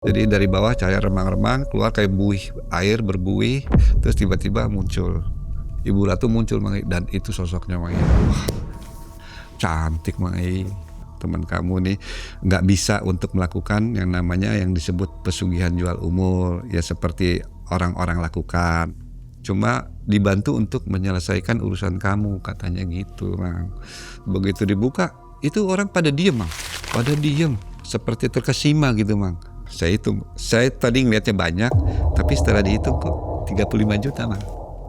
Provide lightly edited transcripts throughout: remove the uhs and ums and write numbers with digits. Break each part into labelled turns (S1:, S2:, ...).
S1: Jadi dari bawah cahaya remang-remang, keluar kayak buih air berbuih, terus tiba-tiba muncul. Ibu Ratu muncul Mang I, dan itu sosoknya Mang I. Wah, cantik Mang I. Teman kamu nih nggak bisa untuk melakukan yang namanya yang disebut pesugihan jual umur, ya seperti orang-orang lakukan. Cuma dibantu untuk menyelesaikan urusan kamu, katanya gitu Mang. Begitu dibuka, itu orang pada diem Mang, pada diem seperti terkesima gitu Mang. Saya tadi ngeliatnya banyak, tapi setelah dihitung kok 35 juta Mang.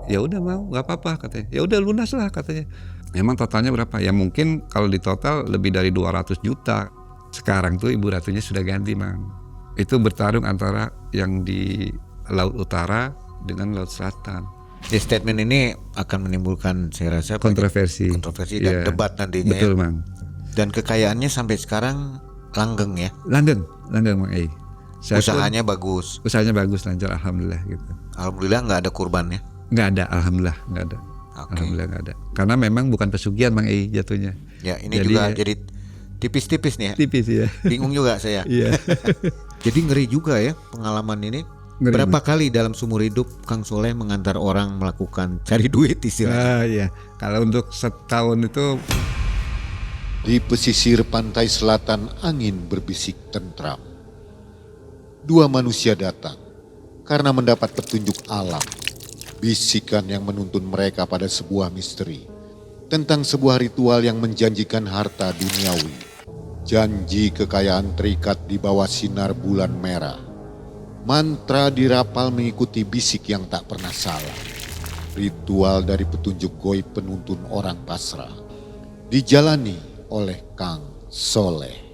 S1: Ya udah mau, nggak apa-apa katanya. Ya udah lunas lah katanya. Memang totalnya berapa? Ya mungkin kalau di total lebih dari 200 juta. Sekarang tuh Ibu Ratunya sudah ganti Mang. Itu bertarung antara yang di Laut Utara dengan Laut Selatan.
S2: Di statement ini akan menimbulkan saya rasa
S1: Kontroversi
S2: dan
S1: ya,
S2: debat nantinya.
S1: betul
S2: ya.
S1: Mang.
S2: Dan kekayaannya sampai sekarang langgeng ya.
S1: Langgeng Mang I.
S2: Usahanya bagus.
S1: Usahanya bagus, lancar, alhamdulillah gitu.
S2: Alhamdulillah nggak ada kurbannya.
S1: Nggak ada, alhamdulillah nggak ada.
S2: Oke.
S1: Alhamdulillah nggak ada. Karena memang bukan pesugihan Mang I jatuhnya.
S2: Ya ini juga jadi tipis-tipis nih ya.
S1: Tipis ya.
S2: Bingung juga saya.
S1: Iya.
S2: Jadi ngeri juga ya pengalaman ini.
S1: Ngeri,
S2: Berapa kali dalam seumur hidup Kang Soleh mengantar orang melakukan cari duit istilahnya?
S1: Iya. Kalau untuk setahun itu
S3: Di pesisir pantai selatan angin berbisik tentram. Dua manusia datang karena mendapat petunjuk alam. Bisikan yang menuntun mereka pada sebuah misteri tentang sebuah ritual yang menjanjikan harta duniawi. Janji kekayaan terikat di bawah sinar bulan merah. Mantra dirapal mengikuti bisik yang tak pernah salah. Ritual dari petunjuk goib penuntun orang pasrah. Dijalani oleh Kang Soleh.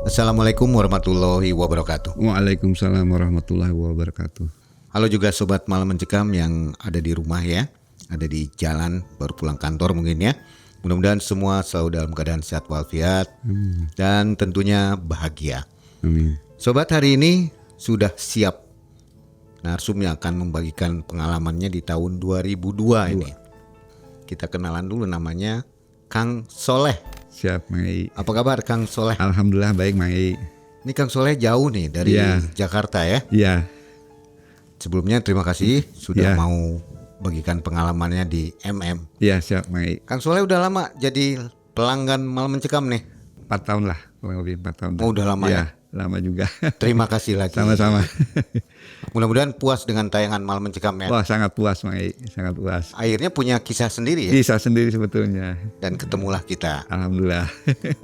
S2: Assalamualaikum warahmatullahi wabarakatuh.
S1: Waalaikumsalam warahmatullahi wabarakatuh.
S2: Halo juga sobat Malam Mencekam yang ada di rumah ya, ada di jalan baru pulang kantor mungkin ya. Mudah-mudahan semua selalu dalam keadaan sehat walafiat dan tentunya bahagia.
S1: Amin.
S2: Sobat, hari ini sudah siap narsum yang akan membagikan pengalamannya di tahun 2002 ini. Kita kenalan dulu, namanya Kang Soleh.
S1: Siap Mang I.
S2: Apa kabar Kang Soleh?
S1: Alhamdulillah baik Mang I.
S2: Ini Kang Soleh jauh nih dari Jakarta ya.
S1: Iya.
S2: Sebelumnya terima kasih sudah
S1: Ya.
S2: mau bagikan pengalamannya di MM.
S1: Iya siap Mang I.
S2: Kang Soleh udah lama jadi pelanggan Malam Mencekam nih.
S1: 4 tahun lah, kurang lebih 4 tahun.
S2: Oh, udah lama ya?
S1: Lama juga.
S2: Terima kasih lagi.
S1: Sama-sama.
S2: Mudah-mudahan puas dengan tayangan Malam Mencekam ya.
S1: Wah sangat puas Mang I, sangat puas.
S2: Akhirnya punya kisah sendiri ya.
S1: Bisa sendiri sebetulnya.
S2: Dan ketemulah kita.
S1: Alhamdulillah.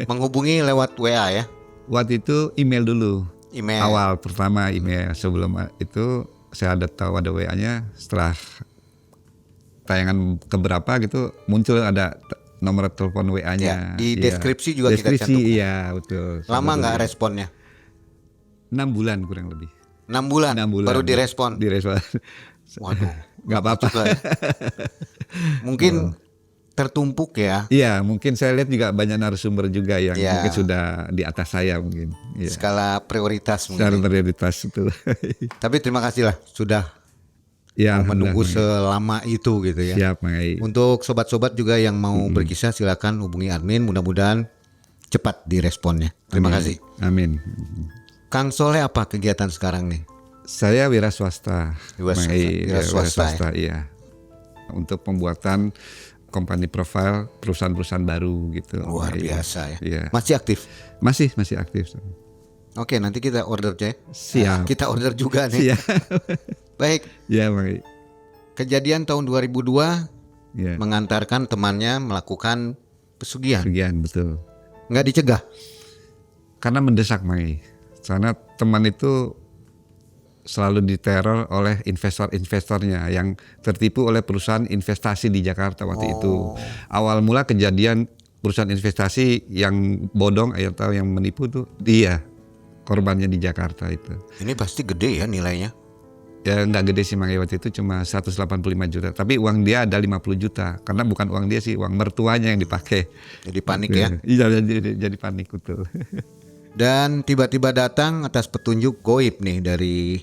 S2: Menghubungi lewat WA ya.
S1: Waktu itu email dulu.
S2: Email.
S1: Awal pertama email, sebelum itu saya ada tahu ada WA-nya. Setelah tayangan keberapa gitu muncul ada nomor telepon WA-nya.
S2: Ya, di
S1: Iya.
S2: deskripsi juga kita
S1: Deskripsi,
S2: cantumkan.
S1: iya betul.
S2: Lama nggak responnya?
S1: 6 bulan kurang lebih.
S2: 6 bulan,
S1: 6 bulan.
S2: baru direspon.
S1: Direspon.
S2: Waduh,
S1: Nggak apa-apa.
S2: juga ya. Mungkin tertumpuk ya.
S1: Iya, mungkin saya lihat juga banyak narasumber juga yang
S2: Iya.
S1: mungkin sudah di atas saya mungkin. Iya.
S2: Skala prioritas
S1: Secara
S2: mungkin.
S1: prioritas itu.
S2: Tapi terima kasih lah sudah
S1: Ya,
S2: menunggu
S1: alhamdulillah.
S2: selama itu gitu ya.
S1: Siap, Mang I.
S2: Untuk sobat-sobat juga yang mau berkisah silakan hubungi admin, mudah-mudahan cepat diresponnya. Terima
S1: Amin.
S2: kasih.
S1: Amin.
S2: Kang Soleh apa kegiatan sekarang nih?
S1: Saya wira swasta.
S2: Wira
S1: Mang
S2: swasta.
S1: I.
S2: Wira swasta,
S1: iya. Untuk pembuatan company profile perusahaan-perusahaan baru gitu.
S2: Luar
S1: Mang I.
S2: biasa ya.
S1: Iya.
S2: Masih aktif?
S1: Masih aktif.
S2: Oke, nanti kita order aja.
S1: Siap.
S2: Kita order juga nih.
S1: Siap.
S2: Baik,
S1: Iya, Mang I.
S2: kejadian tahun 2002
S1: Iya.
S2: mengantarkan temannya melakukan pesugihan.
S1: Sekian, betul.
S2: Nggak dicegah.
S1: Karena mendesak, Mang I. Karena teman itu selalu diteror oleh investor-investornya yang tertipu oleh perusahaan investasi di Jakarta waktu itu. Awal mula kejadian perusahaan investasi yang bodong atau yang menipu tuh dia korbannya di Jakarta itu.
S2: Ini pasti gede ya nilainya.
S1: Ya nggak gede sih Mang waktu itu, cuma 185 juta. Tapi uang dia ada 50 juta. Karena bukan uang dia sih, uang mertuanya yang dipakai.
S2: Jadi panik ya.
S1: Iya, jadi panik betul.
S2: Dan tiba-tiba datang atas petunjuk goib nih dari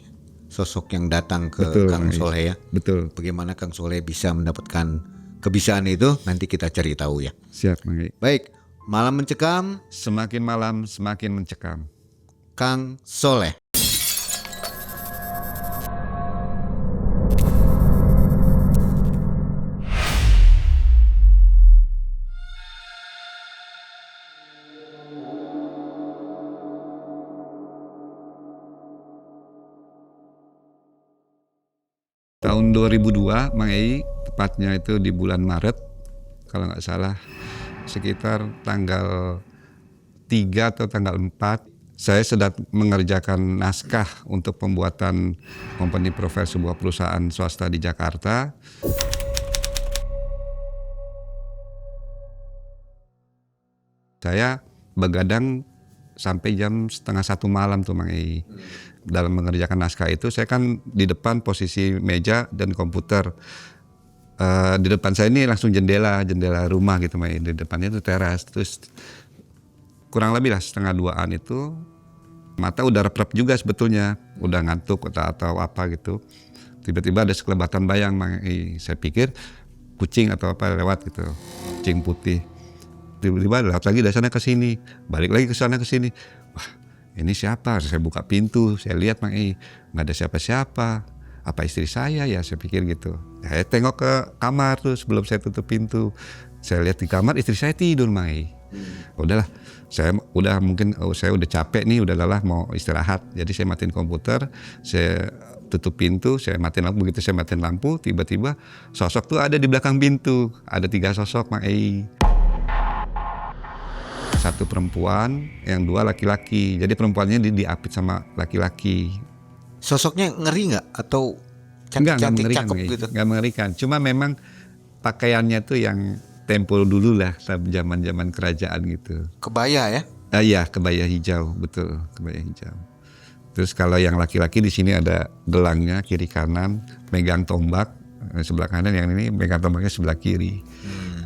S2: sosok yang datang ke
S1: Betul,
S2: Kang
S1: Mang.
S2: Soleh ya.
S1: Betul.
S2: Bagaimana Kang Soleh bisa mendapatkan kebisaan itu nanti kita cari tahu ya.
S1: Siap Mang.
S2: Baik, malam mencekam
S1: Semakin malam semakin mencekam.
S2: Kang Soleh.
S1: Tahun 2002 Mang Ei, tepatnya itu di bulan Maret kalau nggak salah, sekitar tanggal 3 atau tanggal 4, saya sedang mengerjakan naskah untuk pembuatan company profile sebuah perusahaan swasta di Jakarta. Saya begadang sampai jam setengah 1 malam tuh Mang Ei. Dalam mengerjakan naskah itu saya kan di depan posisi meja dan komputer. Di depan saya ini langsung jendela rumah gitu Mang Ei. Di depannya itu teras. Terus kurang lebih lah setengah 2-an itu mata udah rep-rep juga sebetulnya. Udah ngantuk atau apa gitu. Tiba-tiba ada sekelebatan bayang Mang Ei. Saya pikir kucing atau apa lewat gitu. Kucing putih. Tiba-tiba lewat lagi dari sana ke sini, balik lagi ke sana ke sini. Wah, ini siapa? Saya buka pintu, saya lihat Mang Ei, nggak ada siapa-siapa. Apa istri saya ya? Saya pikir gitu. Saya tengok ke kamar tuh sebelum saya tutup pintu. Saya lihat di kamar istri saya tidur Mang Ei. Udahlah, saya udah capek nih, udah lelah mau istirahat. Jadi saya matiin komputer, saya tutup pintu, saya matiin lampu. Begitu saya matiin lampu, tiba-tiba sosok tuh ada di belakang pintu. Ada 3 sosok Mang Ei. 1 perempuan, yang 2 laki-laki. Jadi perempuannya diapit sama laki-laki.
S2: Sosoknya ngeri nggak atau
S1: Enggak
S2: cantik-cantik
S1: mengerikan,
S2: cakep gitu?
S1: Enggak mengerikan. Cuma memang pakaiannya tuh yang tempo dulu lah, zaman-zaman kerajaan gitu.
S2: Kebaya ya?
S1: Iya, kebaya hijau, betul, kebaya hijau. Terus kalau yang laki-laki di sini ada gelangnya kiri kanan, megang tombak sebelah kanan, yang ini megang tombaknya sebelah kiri.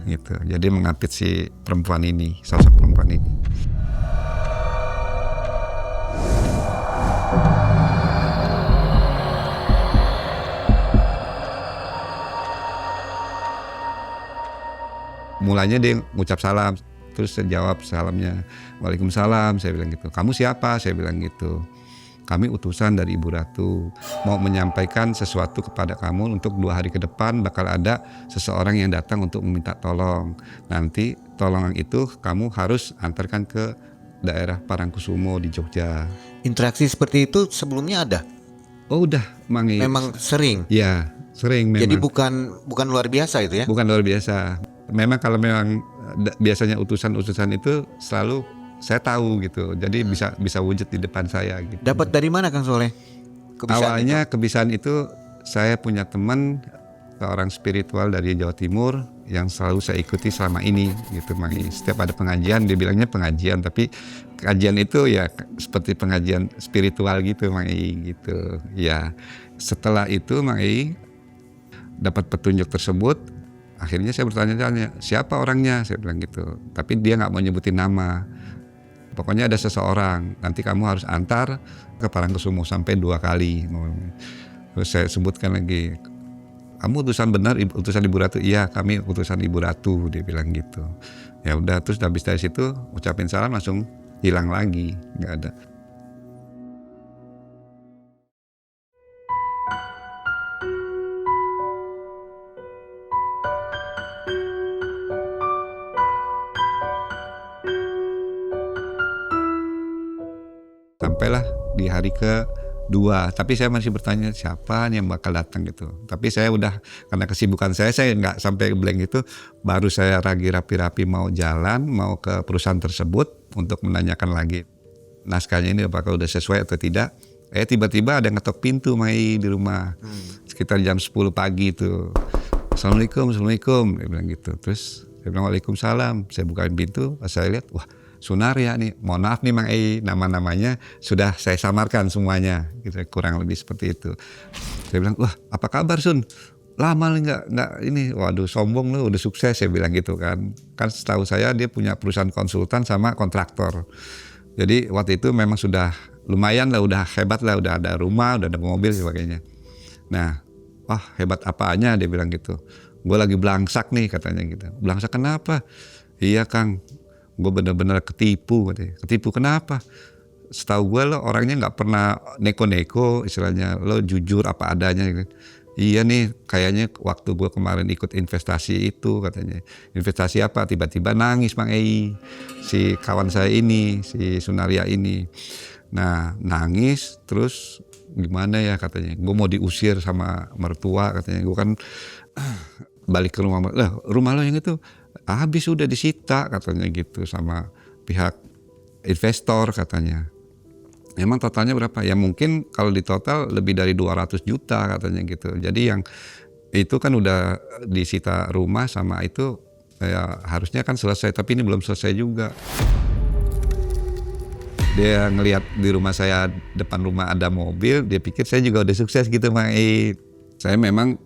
S1: Gitu. Jadi mengapit si perempuan ini, sosok perempuan ini. Mulanya dia ngucap salam, terus saya jawab salamnya, Waalaikumsalam, saya bilang gitu. Kamu siapa? Saya bilang gitu. Kami utusan dari Ibu Ratu, mau menyampaikan sesuatu kepada kamu untuk 2 hari ke depan bakal ada seseorang yang datang untuk meminta tolong. Nanti tolongan itu kamu harus antarkan ke daerah Parangkusumo di Jogja.
S2: Interaksi seperti itu sebelumnya ada?
S1: Oh udah, Mang Ei.
S2: Memang sering?
S1: Ya, sering memang.
S2: Jadi bukan luar biasa itu ya?
S1: Bukan luar biasa. Memang kalau memang biasanya utusan-utusan itu selalu saya tahu gitu, jadi bisa wujud di depan saya gitu.
S2: Dapat dari mana Kang Soleh?
S1: Awalnya kebiasaan itu saya punya teman seorang spiritual dari Jawa Timur yang selalu saya ikuti selama ini gitu Mang Ei. Setiap ada pengajian, dia bilangnya pengajian, tapi kajian itu ya seperti pengajian spiritual gitu Mang Ei gitu. Ya, setelah itu Mang Ei dapat petunjuk tersebut, akhirnya saya bertanya-tanya siapa orangnya, saya bilang gitu. Tapi dia nggak mau nyebutin nama. Pokoknya ada seseorang, nanti kamu harus antar ke Parangkusumo sampai 2 kali. Terus saya sebutkan lagi, kamu utusan benar, utusan Ibu Ratu? Iya, kami utusan Ibu Ratu, dia bilang gitu. Ya udah, terus habis dari situ ucapin salam langsung hilang lagi, nggak ada. Sampailah di hari ke-2, tapi saya masih bertanya siapa yang bakal datang gitu. Tapi saya udah, karena kesibukan saya nggak sampai blank itu. Baru saya lagi rapi-rapi mau jalan, mau ke perusahaan tersebut untuk menanyakan lagi naskahnya ini apakah udah sesuai atau tidak. Tiba-tiba ada ngetok pintu Mang Ei di rumah, sekitar jam 10 pagi itu. Assalamualaikum, dia bilang gitu. Terus saya bilang Waalaikumsalam. Saya bukain pintu, pas saya lihat, wah Sunaria nih. Mohon maaf nih Mang Ei, nama-namanya sudah saya samarkan semuanya, gitu, kurang lebih seperti itu. Saya bilang, wah apa kabar Sun? Lama nggak ini, waduh sombong lu udah sukses, saya bilang gitu kan. Kan setahu saya dia punya perusahaan konsultan sama kontraktor. Jadi waktu itu memang sudah lumayan lah, udah hebat lah, udah ada rumah, udah ada mobil sebagainya. Nah, wah hebat apanya dia bilang gitu. Gue lagi belangsak nih katanya gitu. Belangsak kenapa? Iya Kang, gue bener-bener ketipu katanya. Ketipu kenapa? Setahu gue lo orangnya nggak pernah neko-neko, istilahnya lo jujur apa adanya gitu. Iya nih, kayaknya waktu gue kemarin ikut investasi itu katanya. Investasi apa? Tiba-tiba nangis Mang Ei, si kawan saya ini, si Sunaria ini. Nah nangis terus gimana ya katanya. Gue mau diusir sama mertua katanya. Gue kan balik ke rumah. Lah rumah lo yang itu habis udah disita katanya gitu sama pihak investor katanya. Emang totalnya berapa? Ya mungkin kalau di total lebih dari 200 juta katanya gitu. Jadi yang itu kan udah disita rumah sama itu ya harusnya kan selesai, tapi ini belum selesai juga. Dia ngelihat di rumah saya, depan rumah ada mobil, dia pikir saya juga udah sukses gitu Mang Ei. Saya memang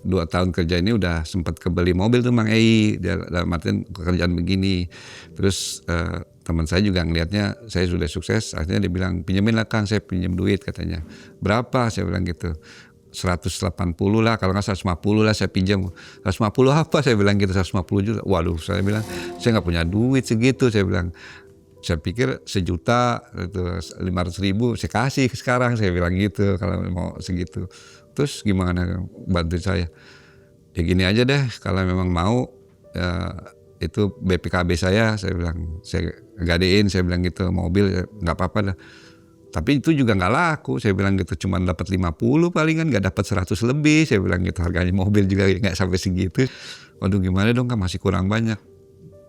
S1: 2 tahun kerja ini udah sempat kebeli mobil tuh Mang Ei, dalam artian pekerjaan begini. Terus teman saya juga ngelihatnya saya sudah sukses, akhirnya dia bilang pinjemin lah Kang, saya pinjam duit katanya. Berapa? Saya bilang gitu. 180 lah, kalau nggak 150 lah saya pinjam. 150 apa? Saya bilang gitu, 150 juta. Waduh, saya bilang saya nggak punya duit segitu, saya bilang. Saya pikir 1 juta, 500 ribu saya kasih sekarang, saya bilang gitu kalau mau segitu. Terus gimana bantu saya? Ya gini aja deh, kalau memang mau ya, itu BPKB saya bilang, saya gadein, saya bilang gitu, mobil nggak apa-apa dah. Tapi itu juga nggak laku, saya bilang gitu, cuman dapat 50 palingan, nggak dapat 100 lebih, saya bilang gitu, harganya mobil juga nggak sampai segitu. Waduh gimana dong Kak, masih kurang banyak.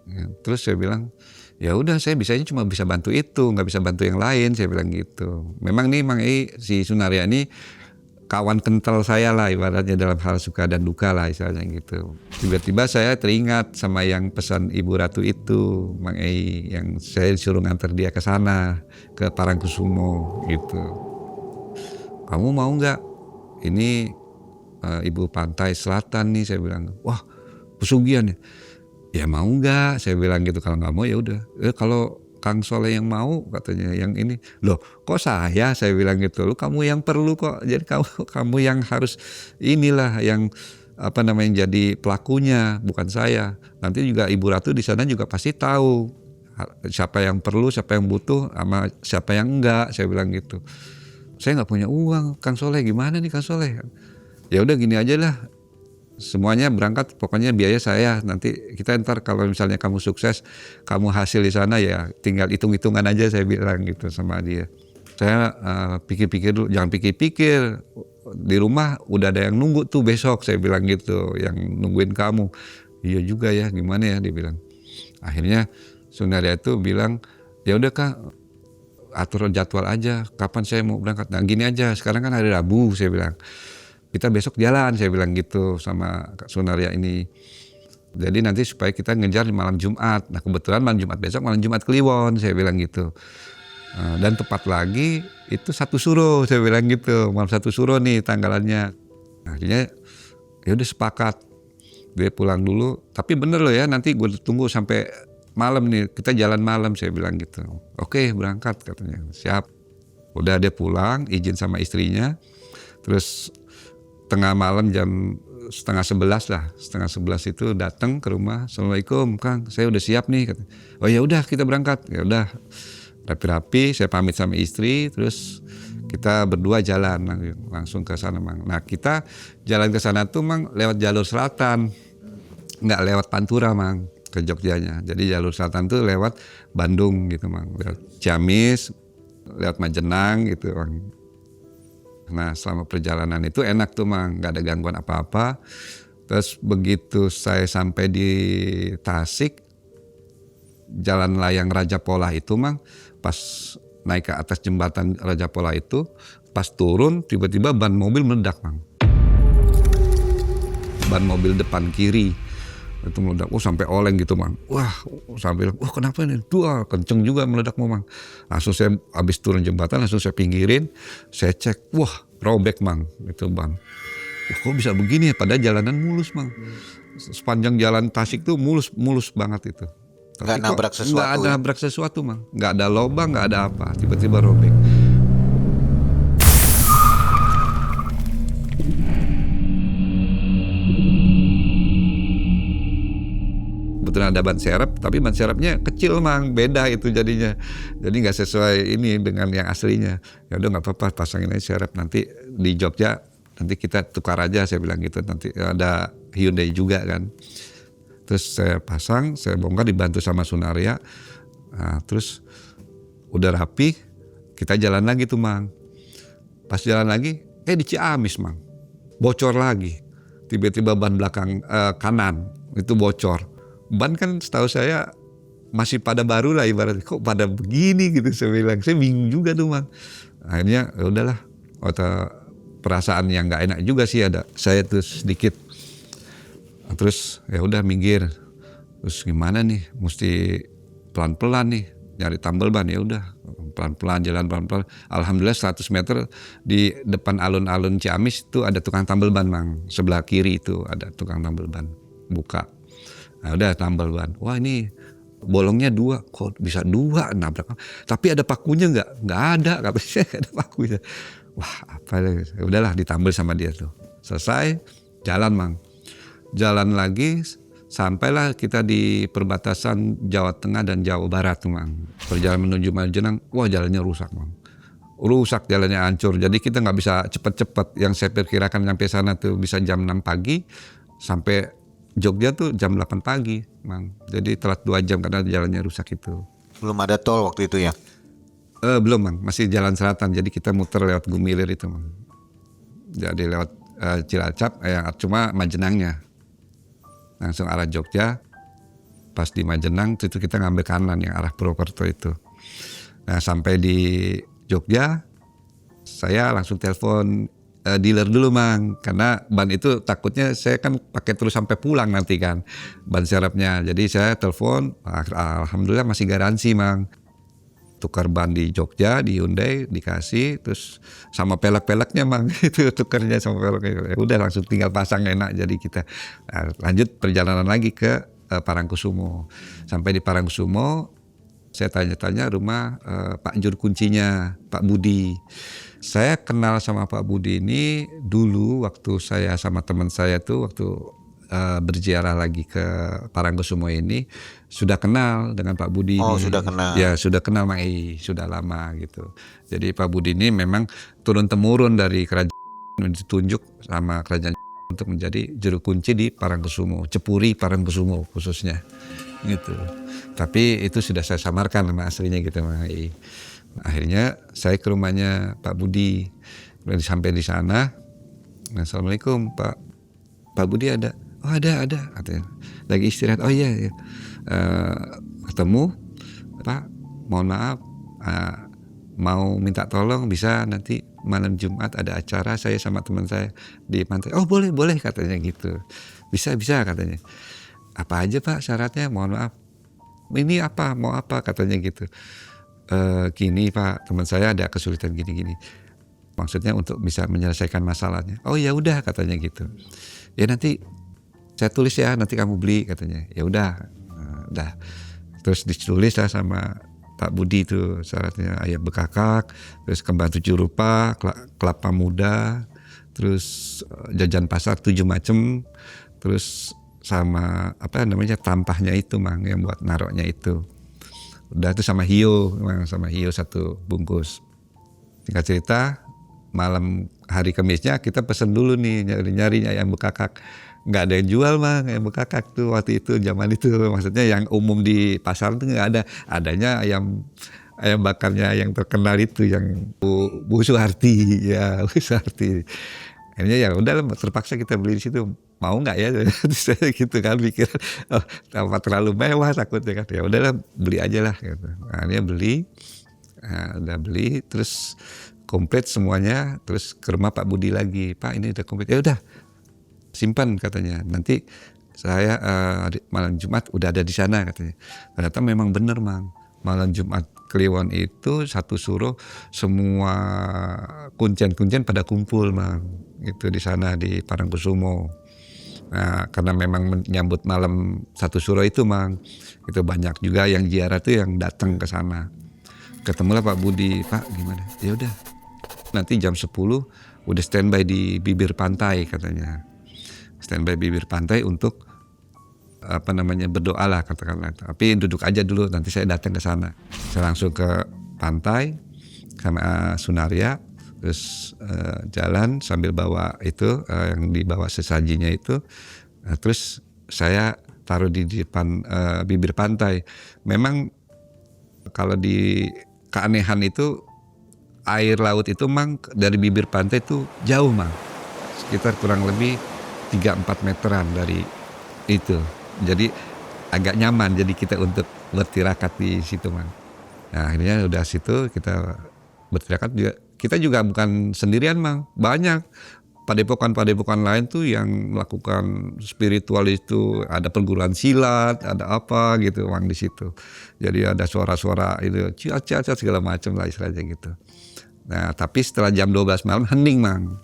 S1: Ya, terus saya bilang, ya udah saya bisanya cuma bisa bantu itu, nggak bisa bantu yang lain, saya bilang gitu. Memang nih Mang Ei, si Sunaria ini kawan kental saya lah ibaratnya dalam hal suka dan duka lah istilahnya gitu. Tiba-tiba saya teringat sama yang pesan Ibu Ratu itu, Mang Ei, yang saya disuruh nganter dia ke sana, ke Parangkusumo gitu. Kamu mau nggak? Ini Ibu Pantai Selatan nih, saya bilang. Wah pesugihan ya? Ya mau nggak? Saya bilang gitu. Kalau nggak mau ya udah. Kalau Kang Soleh yang mau katanya yang ini. Loh kok saya bilang gitu. Lu kamu yang perlu kok. Jadi kamu yang harus inilah yang apa namanya jadi pelakunya, bukan saya. Nanti juga Ibu Ratu di sana juga pasti tahu siapa yang perlu, siapa yang butuh, sama siapa yang enggak. Saya bilang gitu. Saya nggak punya uang, Kang Soleh gimana nih Kang Soleh? Ya udah gini aja lah. Semuanya berangkat, pokoknya biaya saya. Nanti kita ntar kalau misalnya kamu sukses, kamu hasil di sana ya tinggal hitung-hitungan aja, saya bilang gitu sama dia. Saya pikir-pikir dulu, jangan pikir-pikir. Di rumah udah ada yang nunggu tuh besok, saya bilang gitu, yang nungguin kamu. Iya juga ya, gimana ya, dia bilang. Akhirnya Sunaria itu bilang, ya udah Kak, atur jadwal aja, kapan saya mau berangkat. Nah gini aja, sekarang kan hari Rabu, saya bilang. Kita besok jalan, saya bilang gitu sama Kak Sunaria ini. Jadi nanti supaya kita ngejar di malam Jumat. Nah kebetulan malam Jumat besok malam Jumat Kliwon, saya bilang gitu. Dan tepat lagi itu 1 Suro, saya bilang gitu. Malam 1 Suro nih tanggalannya. Akhirnya ya udah sepakat. Dia pulang dulu. Tapi bener loh ya, nanti gue tunggu sampai malam nih. Kita jalan malam, saya bilang gitu. Oke berangkat katanya. Siap. Udah dia pulang, izin sama istrinya. Terus tengah malam jam 10:30 lah, 10:30 itu datang ke rumah. Assalamualaikum Kang, saya udah siap nih. Kata. Oh ya udah kita berangkat. Ya udah rapi-rapi, saya pamit sama istri, terus kita berdua jalan langsung ke sana Mang. Nah kita jalan ke sana tuh Mang lewat jalur selatan, nggak lewat Pantura Mang ke Jogjanya. Jadi jalur selatan tuh lewat Bandung gitu Mang, lewat Ciamis, lewat Majenang gitu Mang. Nah selama perjalanan itu enak tuh Mang, gak ada gangguan apa-apa. Terus begitu saya sampai di Tasik, jalan layang Raja Polah itu Mang, pas naik ke atas jembatan Raja Polah itu, pas turun tiba-tiba ban mobil meledak Mang. Ban mobil depan kiri. Itu meledak, sampai oleng gitu Mang. Wah, sambil kenapa ini? Kenceng juga meledak Mang. Langsung saya habis turun jembatan langsung saya pinggirin, saya cek, wah robek Mang itu ban. Wah, kok bisa begini ya? Padahal jalanan mulus Mang. Sepanjang jalan Tasik tuh mulus banget itu.
S2: Nggak nabrak sesuatu.
S1: Nggak ada nabrak sesuatu Mang. Nggak ada lubang, nggak ada apa. Tiba-tiba robek. Kebetulan ada ban serep, tapi ban serepnya kecil Mang, beda itu jadinya. Jadi nggak sesuai ini dengan yang aslinya. Ya udah nggak apa-apa, pasangin aja serep. Nanti di Jogja nanti kita tukar aja, saya bilang gitu. Nanti ada Hyundai juga kan. Terus saya pasang, saya bongkar dibantu sama Sunaria. Nah, terus udah rapi, kita jalan lagi tuh Mang. Pas jalan lagi, di Ciamis Mang, bocor lagi. Tiba-tiba ban belakang kanan itu bocor. Ban kan setahu saya masih pada baru lah ibaratnya, kok pada begini gitu saya bilang. Saya bingung juga tuh Mang. Akhirnya ya udahlah, perasaan yang nggak enak juga sih ada. Saya tuh sedikit. Terus ya udah minggir. Terus gimana nih? Mesti pelan-pelan nih nyari tambal ban. Ya udah pelan-pelan, jalan pelan-pelan. Alhamdulillah 100 meter di depan alun-alun Ciamis itu ada tukang tambal ban Mang. Sebelah kiri itu ada tukang tambal ban buka. Nah udah tambal ban. Wah ini bolongnya 2, kok bisa 2 nabrak. Tapi ada pakunya nggak? Nggak ada, katanya nggak ada pakunya. Wah apa ya udahlah ditambal sama dia tuh. Selesai, jalan Mang. Jalan lagi sampailah kita di perbatasan Jawa Tengah dan Jawa Barat tuh Mang. Perjalanan menuju Majenang, wah jalannya rusak Mang. Rusak, jalannya hancur. Jadi kita nggak bisa cepet-cepet. Yang saya perkirakan sampai sana tuh bisa jam 6 pagi sampai Jogja tuh jam 8 pagi Mang. Jadi telat 2 jam karena jalannya rusak itu.
S2: Belum ada tol waktu itu ya?
S1: Belum Mang, masih jalan selatan. Jadi kita muter lewat Gumilir itu Mang. Jadi lewat Cilacap, cuma Majenangnya. Langsung arah Jogja. Pas di Majenang itu kita ngambil kanan yang arah Purwokerto itu. Nah sampai di Jogja, saya langsung telepon dealer dulu Mang, karena ban itu takutnya saya kan pakai terus sampai pulang nanti kan ban serepnya. Jadi saya telepon, alhamdulillah masih garansi Mang. Tukar ban di Jogja, di Hyundai dikasih, terus sama pelek-peleknya Mang itu tukarnya sama peleknya. Ya udah langsung tinggal pasang enak. Jadi kita lanjut perjalanan lagi ke Parangkusumo. Sampai di Parangkusumo saya tanya-tanya rumah Pak Juru Kuncinya, Pak Budi. Saya kenal sama Pak Budi ini dulu waktu saya sama teman saya tuh waktu berziarah lagi ke Parangkusumo ini sudah kenal dengan Pak Budi.
S2: Oh
S1: ini.
S2: sudah kenal.
S1: Ya sudah kenal Mang sudah lama gitu. Jadi Pak Budi ini memang turun temurun dari kerajaan, ditunjuk sama kerajaan untuk menjadi juru kunci di Parangkusumo, Cepuri Parangkusumo khususnya gitu. Tapi itu sudah saya samarkan nama aslinya gitu Mang. Akhirnya saya ke rumahnya Pak Budi. Sampai di sana, Assalamualaikum Pak Budi ada? Oh ada katanya. Lagi istirahat. Oh iya. Ketemu Pak, mohon maaf, mau minta tolong bisa nanti malam Jumat ada acara saya sama teman saya di pantai. Oh boleh katanya gitu. Bisa katanya. Apa aja Pak syaratnya? Mohon maaf. Ini apa? Mau apa? Katanya gitu. Gini Pak, teman saya ada kesulitan gini. Maksudnya untuk bisa menyelesaikan masalahnya. Oh ya udah katanya gitu. Ya nanti saya tulis ya, nanti kamu beli katanya. Ya udah. Terus ditulis lah sama Pak Budi itu syaratnya ayam bekakak, terus kembang 7 rupa, kelapa muda, terus jajan pasar 7 macem, terus sama tampahnya itu Mang yang buat naroknya itu. Udah itu sama hiyo 1 bungkus. Singkat cerita, malam hari Kamisnya kita pesen dulu nih nyari ayam bekakak. Nggak ada yang jual Mang ayam bekakak tuh waktu itu zaman itu. Maksudnya yang umum di pasar tuh nggak ada. Adanya ayam bakarnya yang terkenal itu yang Bu Suharti ya Bu Suharti. Akhirnya ya udah terpaksa kita beli di situ. Mau nggak ya? Saya gitu kan pikiran. Apa terlalu mewah takutnya kan. Ya udahlah beli aja lah. Gitu. Akhirnya beli. Udah beli terus komplit semuanya. Terus ke rumah Pak Budi lagi. Pak ini udah komplit. Ya udah simpan katanya. Nanti saya malam Jumat udah ada di sana katanya. Ternyata memang bener Mang. Malam Jumat Kliwon itu satu suro semua kuncen-kuncen pada kumpul Mang. Itu di sana di Parangkusumo. Nah, karena memang menyambut malam satu suro itu Mang. Itu banyak juga yang ziarah tuh yang datang ke sana. Ketemulah Pak Budi, Pak gimana? Ya udah. Nanti jam 10 udah standby di bibir pantai katanya. Standby bibir pantai untuk berdoa lah katakanlah. Tapi duduk aja dulu, nanti saya datang ke sana. Saya langsung ke pantai sama Sunaria, terus jalan sambil bawa itu yang dibawa sesajinya itu. Terus saya taruh di depan bibir pantai. Memang kalau di keanehan itu air laut itu Mang dari bibir pantai itu jauh Mang, sekitar kurang lebih 3-4 meteran dari itu, jadi agak nyaman jadi kita untuk bertirakat di situ Mang. Nah akhirnya udah situ kita bertirakat juga, kita juga bukan sendirian Mang, banyak padepokan lain tuh yang melakukan spiritual itu, ada perguruan silat, ada apa gitu Mang di situ. Jadi ada suara-suara itu, ciat segala macam lah istilahnya gitu. Nah, tapi setelah jam 12 malam hening Mang.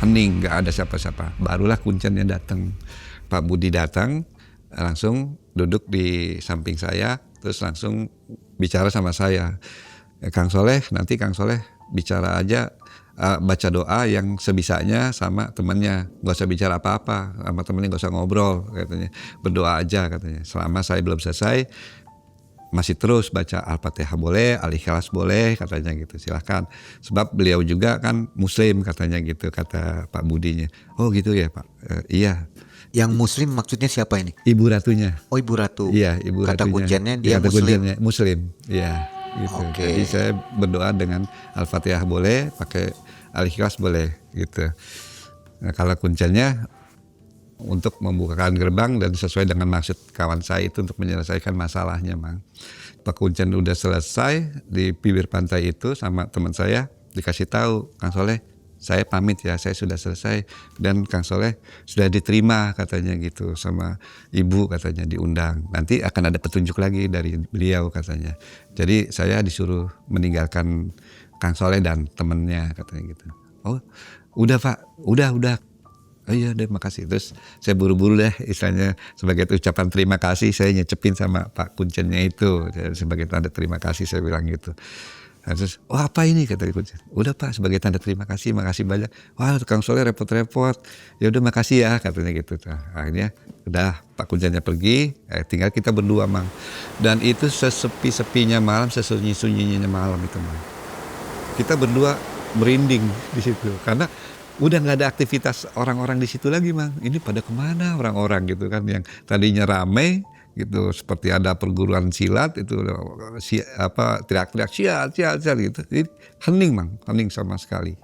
S1: Hening, nggak ada siapa-siapa. Barulah kuncennya datang. Pak Budi datang, langsung duduk di samping saya, terus langsung bicara sama saya. Kang Soleh, nanti Kang Soleh bicara aja, baca doa yang sebisanya sama temannya. Nggak usah bicara apa-apa, sama temannya nggak usah ngobrol katanya. Berdoa aja katanya. Selama saya belum selesai, masih terus baca Al-Fatihah boleh, Al-Ikhlas boleh katanya gitu, silahkan. Sebab beliau juga kan Muslim katanya gitu, kata Pak Budinya. Oh gitu ya Pak, iya.
S2: Yang Muslim maksudnya siapa ini?
S1: Ibu Ratunya.
S2: Oh Ibu Ratu.
S1: Iya Ibu
S2: Kata
S1: Ratunya.
S2: kuncinya dia
S1: kata
S2: Muslim.
S1: kuncinya Muslim, iya gitu.
S2: Oke.
S1: Jadi saya berdoa dengan Al-Fatihah boleh, pakai Al-Ikhlas boleh gitu. Nah, kalau kuncinya untuk membukakan gerbang dan sesuai dengan maksud kawan saya itu untuk menyelesaikan masalahnya Mang. Kuncen udah selesai di bibir pantai itu sama teman saya, dikasih tahu, Kang Soleh saya pamit ya, saya sudah selesai dan Kang Soleh sudah diterima katanya gitu sama ibu katanya, diundang. Nanti akan ada petunjuk lagi dari beliau katanya. Jadi saya disuruh meninggalkan Kang Soleh dan temennya katanya gitu. Oh udah Pak, udah. Oh iya deh makasih. Terus saya buru-buru deh istilahnya sebagai ucapan terima kasih, saya nyecepin sama Pak Kuncennya itu sebagai tanda terima kasih, saya bilang gitu. Nah, terus oh apa ini kata Kuncen. Udah Pak sebagai tanda terima kasih, makasih banyak. Wah Kang Soleh repot-repot. Ya udah makasih ya katanya gitu. Nah, akhirnya udah Pak Kuncennya pergi, tinggal kita berdua Mang. Dan itu sesepi-sepinya malam, sesunyi-sunyinya malam itu Mang. Kita berdua merinding di situ karena udah nggak ada aktivitas orang-orang di situ lagi Mang. Ini pada kemana orang-orang gitu kan, yang tadinya ramai gitu, seperti ada perguruan silat itu teriak-teriak siat gitu. Jadi hening Mang, hening sama sekali.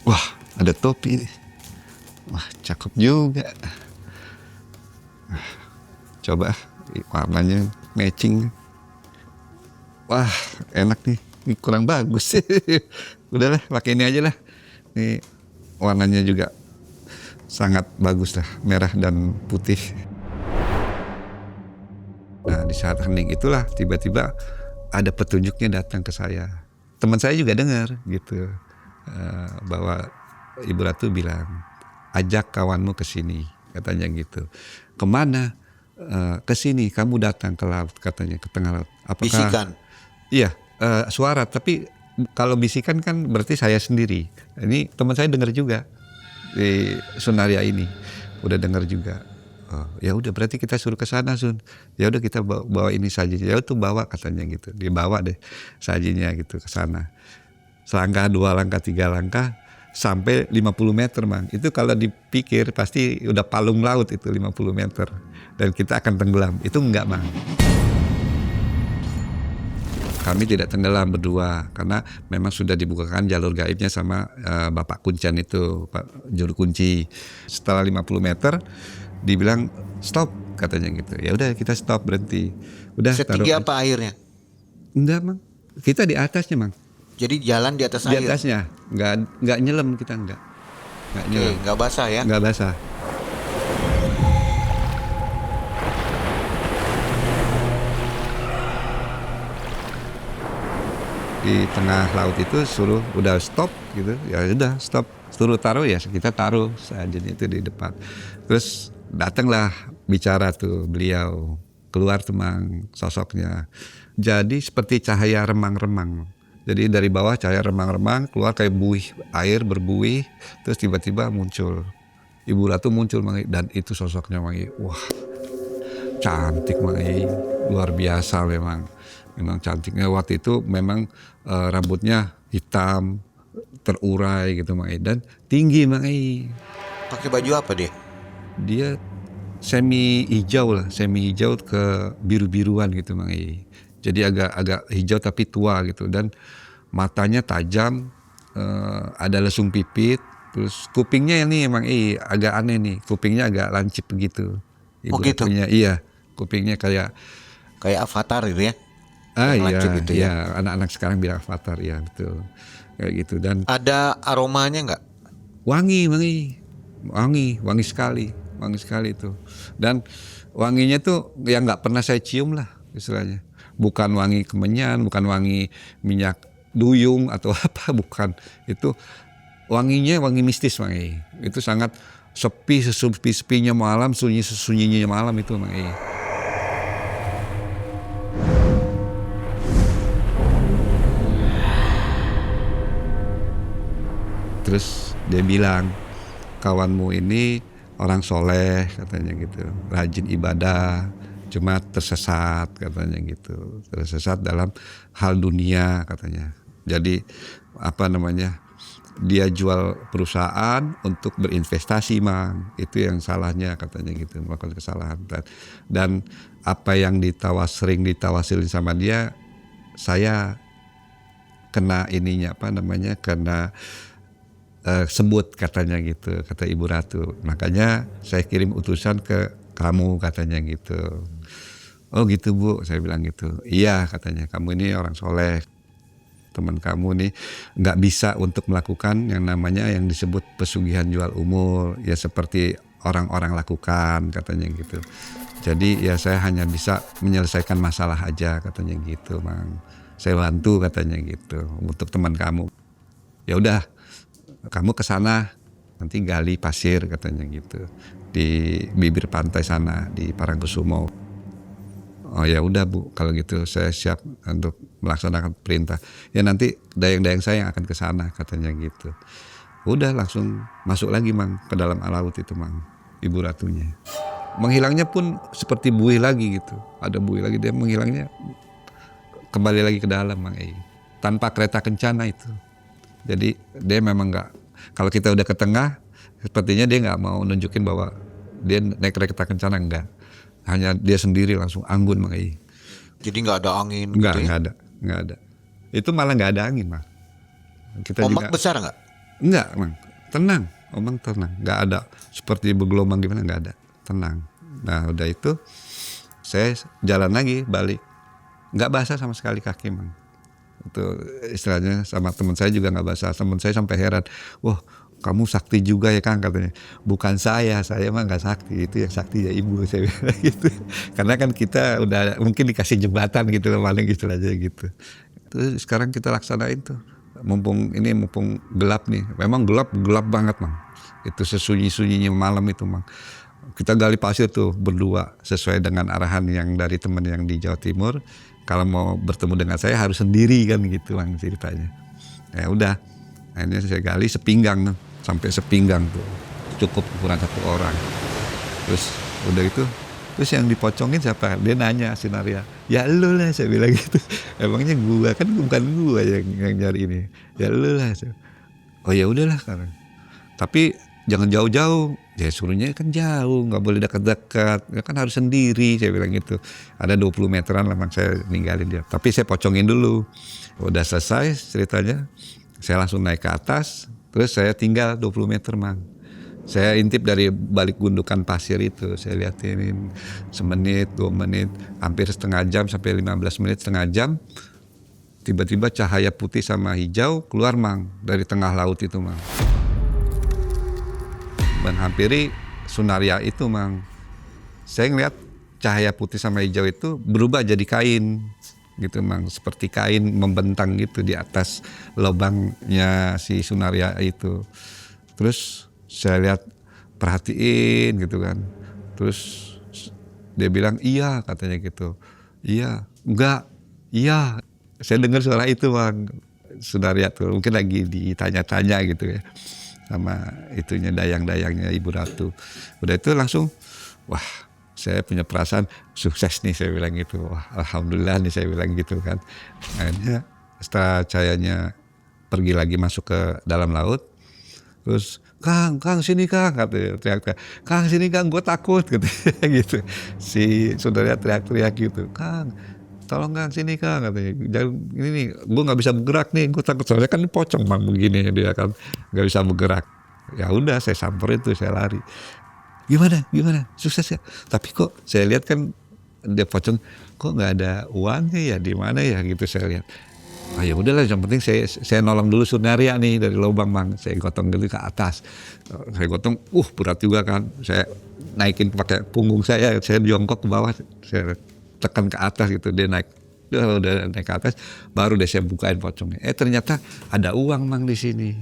S1: Wah, ada topi nih. Wah, cakep juga. Coba warnanya matching. Wah, enak nih. Ini kurang bagus. Udahlah, pakai ini aja lah. Ini warnanya juga sangat bagus lah, merah dan putih. Nah, di saat hening itulah tiba-tiba ada petunjuknya datang ke saya. Teman saya juga dengar gitu. Bahwa Ibu Ratu bilang ajak kawanmu ke sini katanya gitu. Kemana? Ke sini, kamu datang ke laut katanya, ke tengah laut. Apakah?
S2: Bisikan.
S1: Iya, suara. Tapi kalau bisikan kan berarti saya sendiri. Ini teman saya dengar juga di Sunaria ini, udah dengar juga. Oh, ya udah berarti kita suruh ke sana Sun. Ya udah kita bawa ini sajinya. Ya tuh bawa katanya gitu. Dibawa deh sajinya gitu ke sana. Selangkah, 2 langkah, 3 langkah sampai 50 meter Mang. Itu kalau dipikir pasti udah palung laut itu 50 meter. Dan kita akan tenggelam. Itu enggak Mang. Kami tidak tenggelam berdua karena memang sudah dibukakan jalur gaibnya sama Bapak Kuncen itu, Pak Juru Kunci. Setelah 50 meter dibilang stop katanya gitu. Ya udah kita stop, berhenti. Udah
S2: Setinggi
S1: taruh.
S2: apa airnya?
S1: Enggak, Mang. Kita di atasnya, Mang.
S2: Jadi jalan di atas
S1: Di
S2: air.
S1: atasnya. Enggak nyelam kita, enggak. Enggak
S2: Oke,
S1: nyelam.
S2: nggak basah ya?
S1: Enggak basah. Di tengah laut itu suruh udah stop gitu, ya udah stop, suruh taruh ya kita taruh saja itu di depan. Terus datanglah bicara tuh beliau, keluar Mang sosoknya, jadi seperti cahaya remang-remang. Jadi dari bawah cahaya remang-remang keluar kayak buih air berbuih, terus tiba-tiba muncul Ibu Ratu muncul Mang, dan itu sosoknya Mang. Wah, cantik Mang, luar biasa memang cantiknya. Waktu itu memang rambutnya hitam terurai gitu Mang, dan tinggi Mang.
S2: Pakai baju apa dia?
S1: Dia semi hijau ke biru-biruan gitu Mang. Jadi agak hijau tapi tua gitu, dan matanya tajam, ada lesung pipit, terus kupingnya ini emang agak aneh nih, kupingnya agak lancip begitu.
S2: Oh gitu?
S1: Ratunya, iya, kupingnya kayak
S2: Avatar gitu ya?
S1: iya,
S2: lancip gitu ya?
S1: iya, anak-anak sekarang bilang avatar, ya betul, kayak gitu. Dan
S2: Ada aromanya nggak?
S1: wangi sekali itu. Dan wanginya tuh yang nggak pernah saya cium lah istilahnya. Bukan wangi kemenyan, bukan wangi minyak duyung atau apa, bukan. Itu wanginya wangi mistis Mang. Itu sangat sepi-sepinya malam, sunyi-sunyinya malam itu Mang. Terus dia bilang, kawanmu ini orang soleh katanya gitu, rajin ibadah, cuma tersesat katanya gitu, tersesat dalam hal dunia katanya. Jadi dia jual perusahaan untuk berinvestasi Mang, itu yang salahnya katanya gitu, melakukan kesalahan. Dan apa yang sering ditawasilin sama dia, saya kena kena sebut katanya gitu, kata Ibu Ratu. Makanya saya kirim utusan ke kamu katanya gitu. Oh gitu Bu, saya bilang gitu. Iya katanya, kamu ini orang soleh, teman kamu nih nggak bisa untuk melakukan yang namanya yang disebut pesugihan jual umur, ya seperti orang-orang lakukan katanya gitu. Jadi ya saya hanya bisa menyelesaikan masalah aja katanya gitu Mang. Saya bantu katanya gitu untuk teman kamu. Ya udah, kamu ke sana nanti gali pasir katanya gitu di bibir pantai sana di Parangkusumo. Oh ya udah Bu, kalau gitu saya siap untuk melaksanakan perintah. Ya nanti dayang-dayang saya yang akan ke sana katanya gitu. Udah langsung masuk lagi Mang ke dalam laut itu Mang, Ibu Ratunya. Menghilangnya pun seperti buih lagi gitu. Ada buih lagi, dia menghilangnya kembali lagi ke dalam Mang. Tanpa kereta kencana itu. Jadi dia memang nggak, kalau kita udah ke tengah, sepertinya dia nggak mau nunjukin bahwa dia naik kereta kencana, enggak. Hanya dia sendiri langsung anggun Mang.
S2: Jadi nggak ada angin
S1: Nggak,
S2: gitu ya?
S1: nggak ada. Itu malah nggak ada angin Mang. Kita
S2: Ombak besar nggak?
S1: Enggak Mang, tenang, Omang tenang, nggak ada seperti bergelombang gimana, nggak ada, tenang. Nah udah itu saya jalan lagi balik, nggak basah sama sekali kaki Mang. Itu istilahnya, sama teman saya juga nggak basah. Teman saya sampai heran, wah kamu sakti juga ya Kang katanya. Bukan saya mah nggak sakti, itu yang sakti ya Ibu, saya bilang gitu. Karena kan kita udah mungkin dikasih jembatan gitu loh, paling gitu aja gitu. Terus sekarang kita laksanain tuh, mumpung gelap nih, memang gelap banget Mang. Itu sesunyi-sunyinya malam itu Mang. Kita gali pasir tuh berdua sesuai dengan arahan yang dari teman yang di Jawa Timur. Kalau mau bertemu dengan saya harus sendiri kan gitu Mang ceritanya. Ya udah, akhirnya saya gali sepinggang tuh, sampai sepinggang tuh, cukup ukuran satu orang. Terus udah itu, terus yang dipocongin siapa? Dia nanya si Narya, ya lu lah, saya bilang gitu. Emangnya gua, kan bukan gua yang nyari ini. Ya lu lah. Oh ya udahlah sekarang. Tapi jangan jauh-jauh, Ya suruhnya kan jauh, nggak boleh dekat-dekat, ya kan harus sendiri, saya bilang gitu. Ada 20 meteran lah, Mang, saya ninggalin dia. Tapi saya pocongin dulu. Udah selesai ceritanya, saya langsung naik ke atas, terus saya tinggal 20 meter, Mang. Saya intip dari balik gundukan pasir itu, saya liatin semenit, 2 menit, hampir setengah jam sampai 15 menit, setengah jam. Tiba-tiba cahaya putih sama hijau keluar, Mang, dari tengah laut itu, Mang. Menghampiri Sunaria itu, Mang. Saya ngeliat cahaya putih sama hijau itu berubah jadi kain gitu, Mang, seperti kain membentang gitu di atas lubangnya si Sunaria itu. Terus saya lihat, perhatiin gitu kan. Terus dia bilang iya, katanya gitu. Iya, enggak, iya. Saya dengar suara itu, Mang. Sunaria tuh mungkin lagi ditanya-tanya gitu ya sama itunya, dayang-dayangnya Ibu Ratu. Udah itu langsung, wah, saya punya perasaan sukses nih, saya bilang gitu. Wah, alhamdulillah nih, saya bilang gitu kan. Akhirnya setelah cahayanya pergi lagi masuk ke dalam laut, terus Kang sini Kang, katanya, teriak-teriak, Kang sini Kang, gue takut katanya gitu. Si saudaranya teriak-teriak gitu, Kang tolong Kang sini Kang, katanya, jangan ini nih, gue nggak bisa bergerak nih, gue takut, soalnya kan pocong, Mang, begini dia kan nggak bisa bergerak. Ya udah, saya samperin tuh, saya lari. Gimana sukses ya? Tapi kok saya lihat kan dia pocong, kok nggak ada uangnya ya, di mana ya gitu saya lihat. Ah ya udahlah, yang penting saya nolong dulu Sunaria nih dari lubang, Mang. Saya gotong dulu ke atas. Saya gotong, berat juga kan. Saya naikin pakai punggung saya jongkok ke bawah, saya tekan ke atas gitu, dia naik. Udah naik ke atas, baru deh saya bukain pocongnya. Ternyata ada uang, Mang, di sini.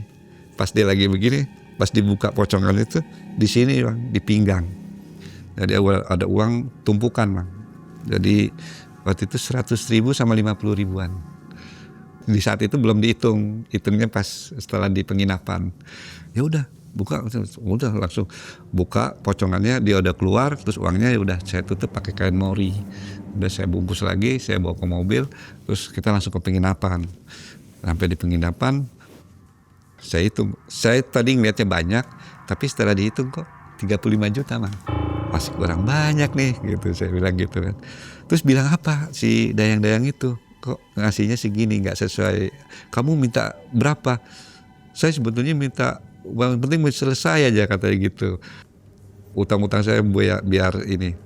S1: Pas dia lagi begini, pas dibuka pocongan itu, di sini, Mang, di pinggang. Jadi ada uang tumpukan, Mang. Jadi waktu itu 100.000 sama 50.000-an. Di saat itu belum dihitung, hitungnya pas setelah di penginapan. Ya udah, buka, udah langsung buka pocongannya, dia udah keluar, terus uangnya ya udah saya tutup pakai kain mori. Udah saya bungkus lagi, saya bawa ke mobil, terus kita langsung ke penginapan. Sampai di penginapan, saya hitung. Saya tadi ngeliatnya banyak, tapi setelah dihitung kok 35 juta, Mang. Masih kurang banyak nih, gitu saya bilang gitu kan. Terus bilang apa si dayang-dayang itu? Kok ngasihnya segini, nggak sesuai. Kamu minta berapa? Saya sebetulnya minta uang penting selesai aja, katanya gitu. Utang-utang saya biar ini.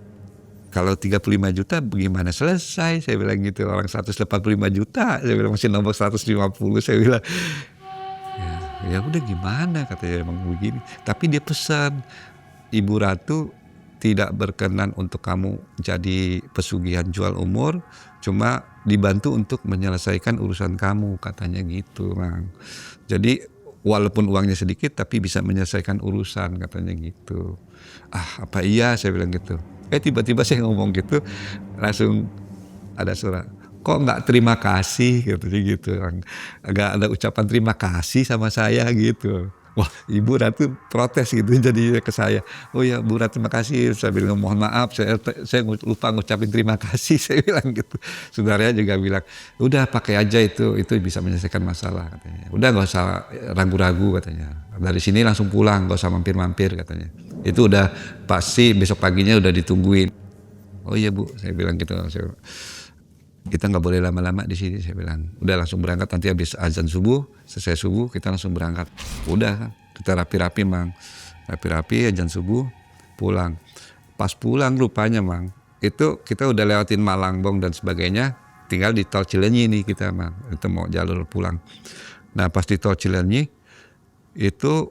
S1: Kalau 35 juta bagaimana selesai? Saya bilang gitu. Orang 185 juta, saya bilang masih nombor 150, saya bilang. Ya udah gimana, katanya, emang begini. Tapi dia pesan, Ibu Ratu tidak berkenan untuk kamu jadi pesugihan jual umur, cuma dibantu untuk menyelesaikan urusan kamu, katanya gitu, Mang. Jadi walaupun uangnya sedikit tapi bisa menyelesaikan urusan, katanya gitu. Apa iya, saya bilang gitu. Tiba-tiba saya ngomong gitu, langsung ada suara, kok nggak terima kasih, gitu, nggak ada ucapan terima kasih sama saya gitu. Wah, Ibu Ratu protes gitu jadi ke saya. Oh ya Bu Ratu, terima kasih. Saya bilang mohon maaf, saya lupa ngucapin terima kasih, saya bilang gitu. Saudaranya juga bilang, udah pakai aja itu bisa menyelesaikan masalah, katanya. Udah nggak usah ragu-ragu, katanya. Dari sini langsung pulang, nggak usah mampir-mampir, katanya. Itu udah pasti besok paginya udah ditungguin. Oh iya Bu, saya bilang gitu. Kita nggak boleh lama-lama di sini, saya bilang. Udah langsung berangkat, nanti habis azan subuh, selesai subuh kita langsung berangkat. Udah, kita rapi-rapi, Mang. Rapi-rapi, azan subuh, pulang. Pas pulang rupanya, Mang, itu kita udah lewatin Malangbong dan sebagainya, tinggal di tol Cileunyi nih kita, Mang. Itu mau jalur pulang. Nah pas di tol Cileunyi, itu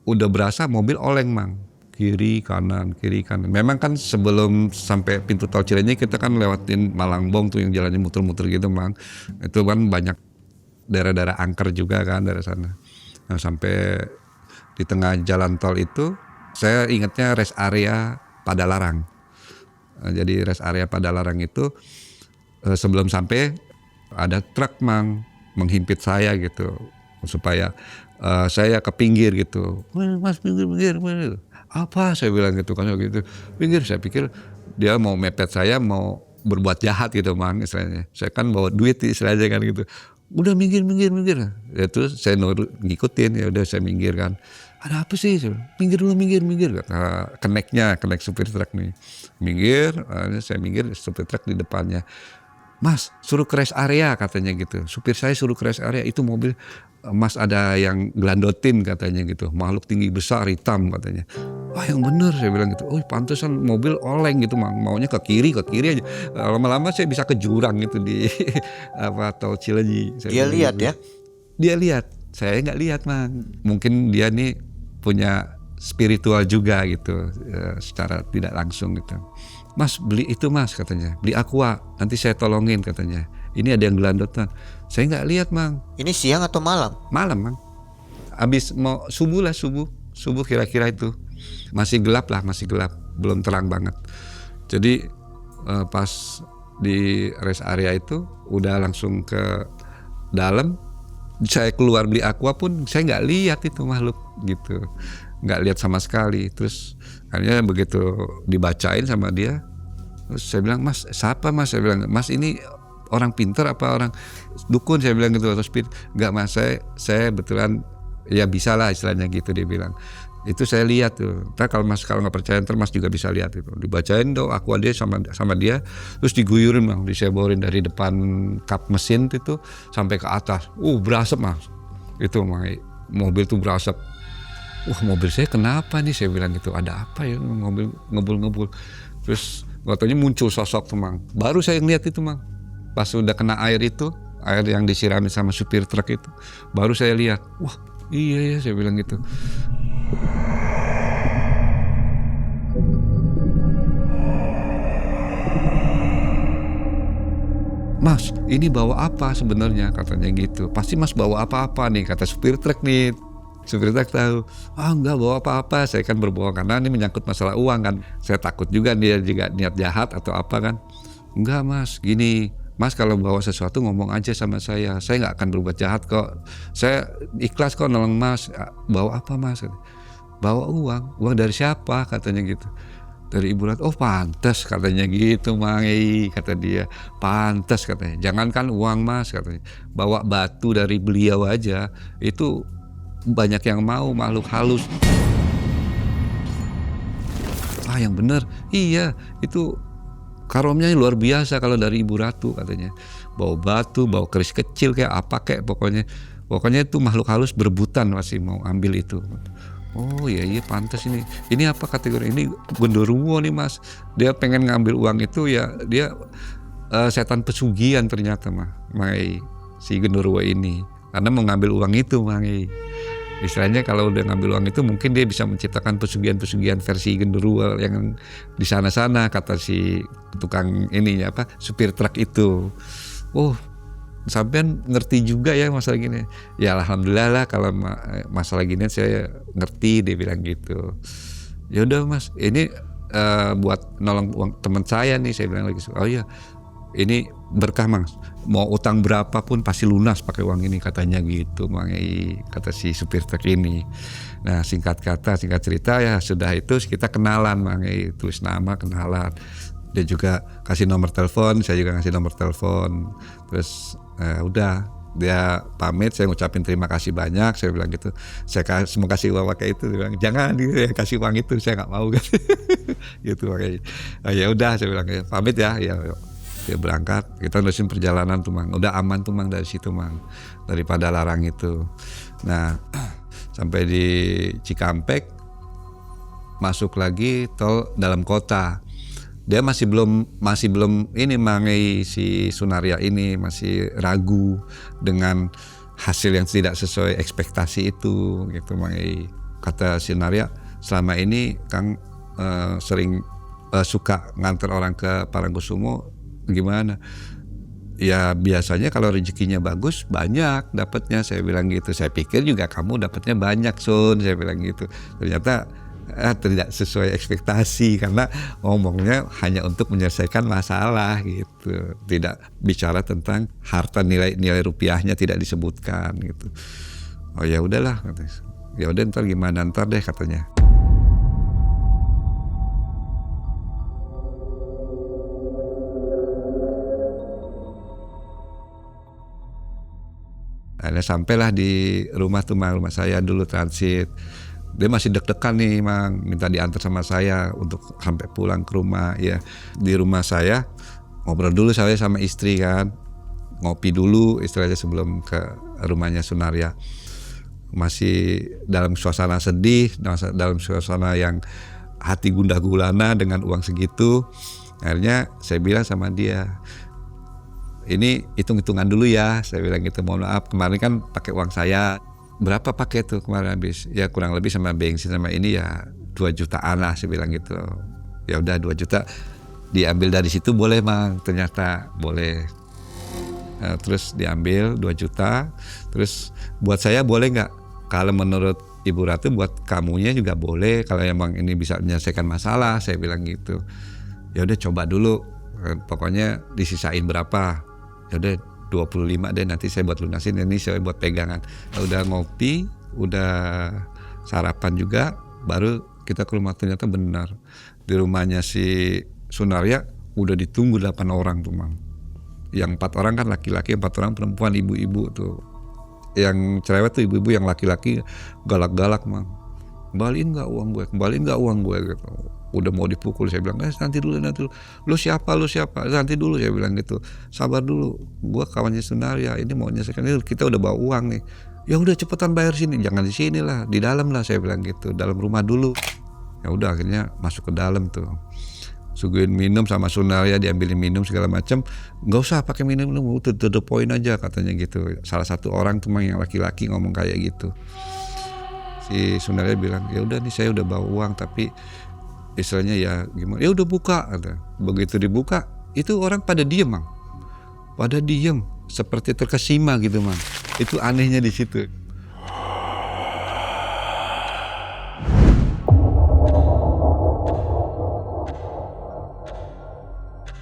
S1: udah berasa mobil oleng, Mang. Kiri kanan. Memang kan sebelum sampai pintu tol Cileunyi kita kan lewatin Malangbong tuh yang jalannya muter-muter gitu, Mang. Itu kan banyak daerah-daerah angker juga kan dari sana. Nah, sampai di tengah jalan tol itu saya ingatnya rest area Padalarang. Nah, jadi rest area Padalarang itu sebelum sampai ada truk, Mang, menghimpit saya gitu supaya saya ke pinggir gitu. Mas, pinggir. Apa, saya bilang gitu kan, gitu. Pinggir, saya pikir dia mau mepet saya, mau berbuat jahat gitu, Mang, istilahnya. Saya kan bawa duit istilahnya kan gitu. Udah minggir. Ya terus saya ngikutin, ya udah saya minggir kan. ada apa sih? Saya bilang, minggir, kata kenek supir truk nih. Minggir, saya minggir, supir truk di depannya. Mas, suruh ke rest area katanya gitu. Supir saya suruh ke rest area, itu mobil Mas ada yang gelandotin katanya gitu. Makhluk tinggi besar hitam katanya. Wah yang bener saya bilang gitu. Oh pantesan mobil oleng gitu, maunya ke kiri aja. Lama-lama saya bisa ke jurang gitu di tol Cileunyi.
S2: Dia lihat
S1: gitu.
S2: ya?
S1: Dia lihat, saya nggak lihat Mang. Mungkin dia nih punya spiritual juga gitu, secara tidak langsung gitu. Mas beli itu mas katanya, beli aqua, nanti saya tolongin katanya. Ini ada yang gelandotan. Saya nggak lihat Mang.
S2: Ini siang atau malam?
S1: Malam Mang. Abis mau subuh kira-kira itu. Masih gelap, belum terang banget. Jadi pas di rest area itu udah langsung ke dalam. Saya keluar beli aqua pun saya nggak lihat itu makhluk gitu, nggak lihat sama sekali. Terus akhirnya begitu dibacain sama dia, terus saya bilang mas siapa mas, saya bilang mas ini orang pinter apa orang dukun, saya bilang gitu. Terus nggak mas, saya betulan ya bisa lah istilahnya gitu, dia bilang. Itu saya lihat tuh. Ntar kalau nggak percaya ntar mas juga bisa lihat itu. Dibacain dong aqua dia sama dia, terus diguyurin Bang, diseborin dari depan kap mesin itu sampai ke atas. Berasap mas. Itu mobil tuh berasap. Mobil saya kenapa nih, saya bilang gitu. Ada apa ya mobil ngebul. Terus waktunya muncul sosok tuh Mang. Baru saya ngeliat itu Mang. Pas udah kena air itu, air yang disirami sama supir truk itu, baru saya lihat. Wah iya ya, saya bilang gitu. Mas, ini bawa apa sebenarnya katanya gitu. Pasti mas bawa apa-apa nih, kata supir truk nih. Supir truk tahu, enggak bawa apa-apa, saya kan berbohong karena ini menyangkut masalah uang kan. Saya takut juga dia juga niat jahat atau apa kan. Enggak mas, gini, mas kalau bawa sesuatu ngomong aja sama saya nggak akan berbuat jahat kok. Saya ikhlas kok nolong mas. Bawa apa mas? Bawa uang dari siapa katanya gitu. Dari Ibu Ratih. Oh pantas katanya gitu Mang, kata dia. Pantas katanya, jangankan uang mas katanya, bawa batu dari beliau aja itu banyak yang mau, makhluk halus. Yang bener, iya itu karomnya luar biasa kalau dari Ibu Ratu katanya. Bawa batu, bawa keris kecil kayak apa kayak pokoknya itu makhluk halus berebutan masih mau ambil itu. Oh iya pantas ini. Ini apa kategori ini? Genderuwo nih mas. Dia pengen ngambil uang itu ya, dia setan pesugihan ternyata si genderuwo ini. Karena mau ngambil uang itu istilahnya kalau udah ngambil uang itu mungkin dia bisa menciptakan pesugihan-pesugihan versi genderuwo yang di sana-sana, kata si tukang ininya supir truk itu. Sampean ngerti juga ya masalah gini. Ya alhamdulillah lah kalau masalah gini saya ngerti, dia bilang gitu. Ya udah mas, ini buat nolong uang teman saya nih, saya bilang lagi. Oh iya, ini berkah mas. Mau utang berapapun pasti lunas pakai uang ini katanya gitu, kata si supir truk ini. Nah singkat cerita ya sudah itu kita kenalan tulis nama, kenalan. Dia juga kasih nomor telepon, saya juga ngasih nomor telepon. Terus udah dia pamit, saya ngucapin terima kasih banyak, saya bilang gitu. Saya mau kasih uang pakai itu, dia bilang jangan kasih uang itu, saya nggak mau kan. Gitu makanya. Ya udah saya bilang pamit ya. Dia berangkat, kita terusin perjalanan tuh Mang. Udah aman tuh Mang dari situ Mang, daripada larang itu. Nah sampai di Cikampek, masuk lagi tol dalam kota. Dia masih belum ini Mang, si Sunaria ini masih ragu dengan hasil yang tidak sesuai ekspektasi itu gitu Mang. Kata Sunaria, selama ini Kang sering suka nganter orang ke Parangkusumo, gimana? Ya biasanya kalau rezekinya bagus banyak dapatnya, saya bilang gitu. Saya pikir juga kamu dapatnya banyak Sun, saya bilang gitu. Ternyata tidak sesuai ekspektasi karena ngomongnya hanya untuk menyelesaikan masalah gitu, tidak bicara tentang harta, nilai rupiahnya tidak disebutkan gitu. Oh ya udahlah, ya udah ntar gimana ntar deh katanya. Akhirnya sampailah di rumah tuh rumah saya dulu transit. Dia masih deg-degan nih Mang, minta diantar sama saya untuk sampai pulang ke rumah. Ya di rumah saya ngobrol dulu saya sama istri kan, ngopi dulu istilahnya sebelum ke rumahnya Sunaria. Masih dalam suasana sedih, dalam suasana yang hati gundah gulana dengan uang segitu. Akhirnya saya bilang sama dia, ini hitung-hitungan dulu ya, saya bilang gitu. Mohon maaf kemarin kan pakai uang saya. Berapa pakai tuh kemarin habis? Ya kurang lebih sama bensin sama ini ya 2 jutaan lah, saya bilang gitu. Ya udah 2 juta diambil dari situ boleh Mang, ternyata boleh. Nah, terus diambil 2 juta, terus buat saya boleh nggak? Kalau menurut Ibu Ratu buat kamunya juga boleh, kalau emang ini bisa menyelesaikan masalah, saya bilang gitu. Ya udah coba dulu, pokoknya disisain berapa? Ya udah 25 deh, nanti saya buat lunasin, ini saya buat pegangan. Udah ngopi, udah sarapan juga, baru kita ke rumah. Ternyata benar di rumahnya si Sunaria udah ditunggu 8 orang tuh Mang. Yang 4 orang kan laki-laki, 4 orang perempuan, ibu-ibu tuh. Yang cerewet tuh ibu-ibu, yang laki-laki galak-galak Mang. Kembaliin nggak uang gue, kembaliin nggak uang gue gitu. Udah mau dipukul, saya bilang nanti dulu. Lu siapa, nanti dulu, saya bilang gitu. Sabar dulu, gua kawannya Sunaria, ini mau nyelesaikan ini, kita udah bawa uang nih. Ya udah cepetan bayar sini, jangan di sini lah, di dalam lah, saya bilang gitu, dalam rumah dulu. Ya udah akhirnya masuk ke dalam tuh, suguhin minum sama Sunaria, diambilin minum segala macam. Nggak usah pakai minum, to the point aja katanya gitu. Salah satu orang tuh yang laki-laki ngomong kayak gitu. Si Sunaria bilang, ya udah nih saya udah bawa uang, tapi istilahnya ya gimana, ya udah buka kata. Begitu dibuka itu orang pada diem Mang, pada diem seperti terkesima gitu Mang. Itu anehnya di situ.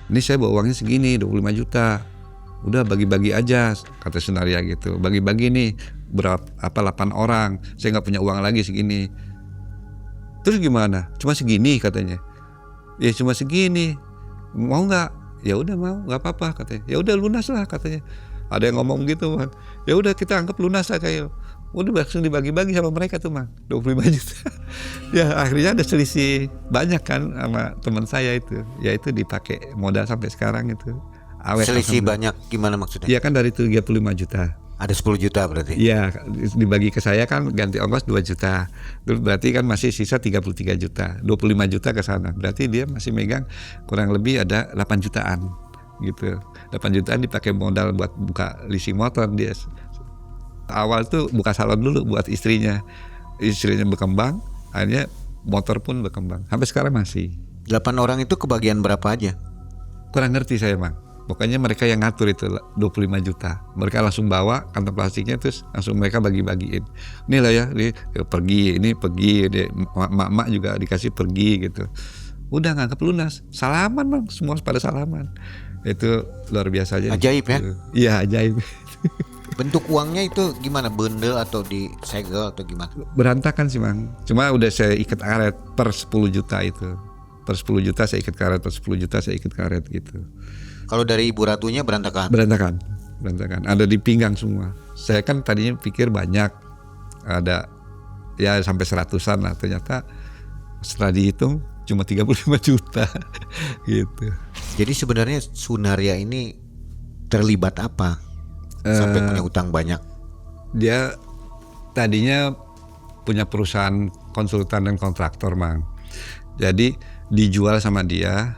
S1: Ini saya bawa uangnya segini 25 juta, udah bagi-bagi aja kata Sunaria gitu. Bagi-bagi nih berapa 8 orang, saya nggak punya uang lagi segini. Terus gimana? Cuma segini katanya. Ya cuma segini. Mau nggak? Ya udah mau, nggak apa-apa katanya. Ya udah lunas lah katanya. Ada yang ngomong gitu Mang. Ya udah kita anggap lunas lah kayak. Udah langsung dibagi-bagi sama mereka tuh Mang. 25 juta. Ya akhirnya ada selisih banyak kan sama teman saya itu. Ya itu dipakai modal sampai sekarang itu. Awet.
S2: Selisih banyak gimana maksudnya?
S1: Iya kan dari 35 juta.
S2: Ada 10 juta berarti?
S1: Iya, dibagi ke saya kan ganti ongkos 2 juta. Terus berarti kan masih sisa 33 juta. 25 juta ke sana. Berarti dia masih megang kurang lebih ada 8 jutaan gitu. 8 jutaan dipakai modal buat buka leasing motor dia. Awal tuh buka salon dulu buat istrinya. Istrinya berkembang, akhirnya motor pun berkembang. Sampai sekarang masih.
S2: 8 orang itu kebagian berapa aja?
S1: Kurang ngerti saya Mang. Pokoknya mereka yang ngatur itu 25 juta. Mereka langsung bawa kantong plastiknya, terus langsung mereka bagi-bagiin. Ini lah ya, ini pergi, ini pergi, mak-mak juga dikasih pergi gitu. Udah nganggap lunas. Salaman Bang, semua pada salaman. Itu luar biasa aja.
S2: Ajaib ya?
S1: Iya ajaib.
S2: Bentuk uangnya itu gimana? Bundel atau disegel atau gimana?
S1: Berantakan sih Bang. Cuma udah saya ikat karet per 10 juta itu. Per 10 juta saya ikat karet, per 10 juta saya ikat karet gitu.
S2: Kalau dari Ibu Ratunya berantakan?
S1: Berantakan. Ada di pinggang semua. Saya kan tadinya pikir banyak, ada ya sampai 100-an lah. Ternyata setelah dihitung cuma 35 juta gitu.
S2: Jadi sebenarnya Sunaria ini terlibat apa sampai punya utang banyak?
S1: Dia tadinya punya perusahaan konsultan dan kontraktor Mang. Jadi dijual sama dia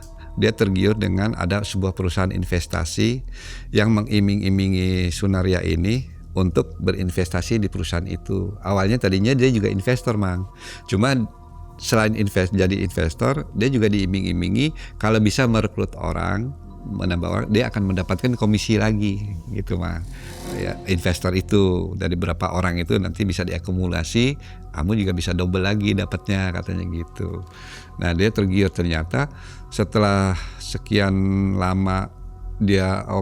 S1: tergiur dengan ada sebuah perusahaan investasi yang mengiming-imingi Sunaria ini untuk berinvestasi di perusahaan itu. Awalnya tadinya dia juga investor Mang. Cuma selain jadi investor, dia juga diiming-imingi kalau bisa merekrut orang, menambah orang, dia akan mendapatkan komisi lagi gitu Mang. Ya, investor itu dari berapa orang itu nanti bisa diakumulasi, kamu juga bisa double lagi dapatnya katanya gitu. Nah dia tergiur, ternyata setelah sekian lama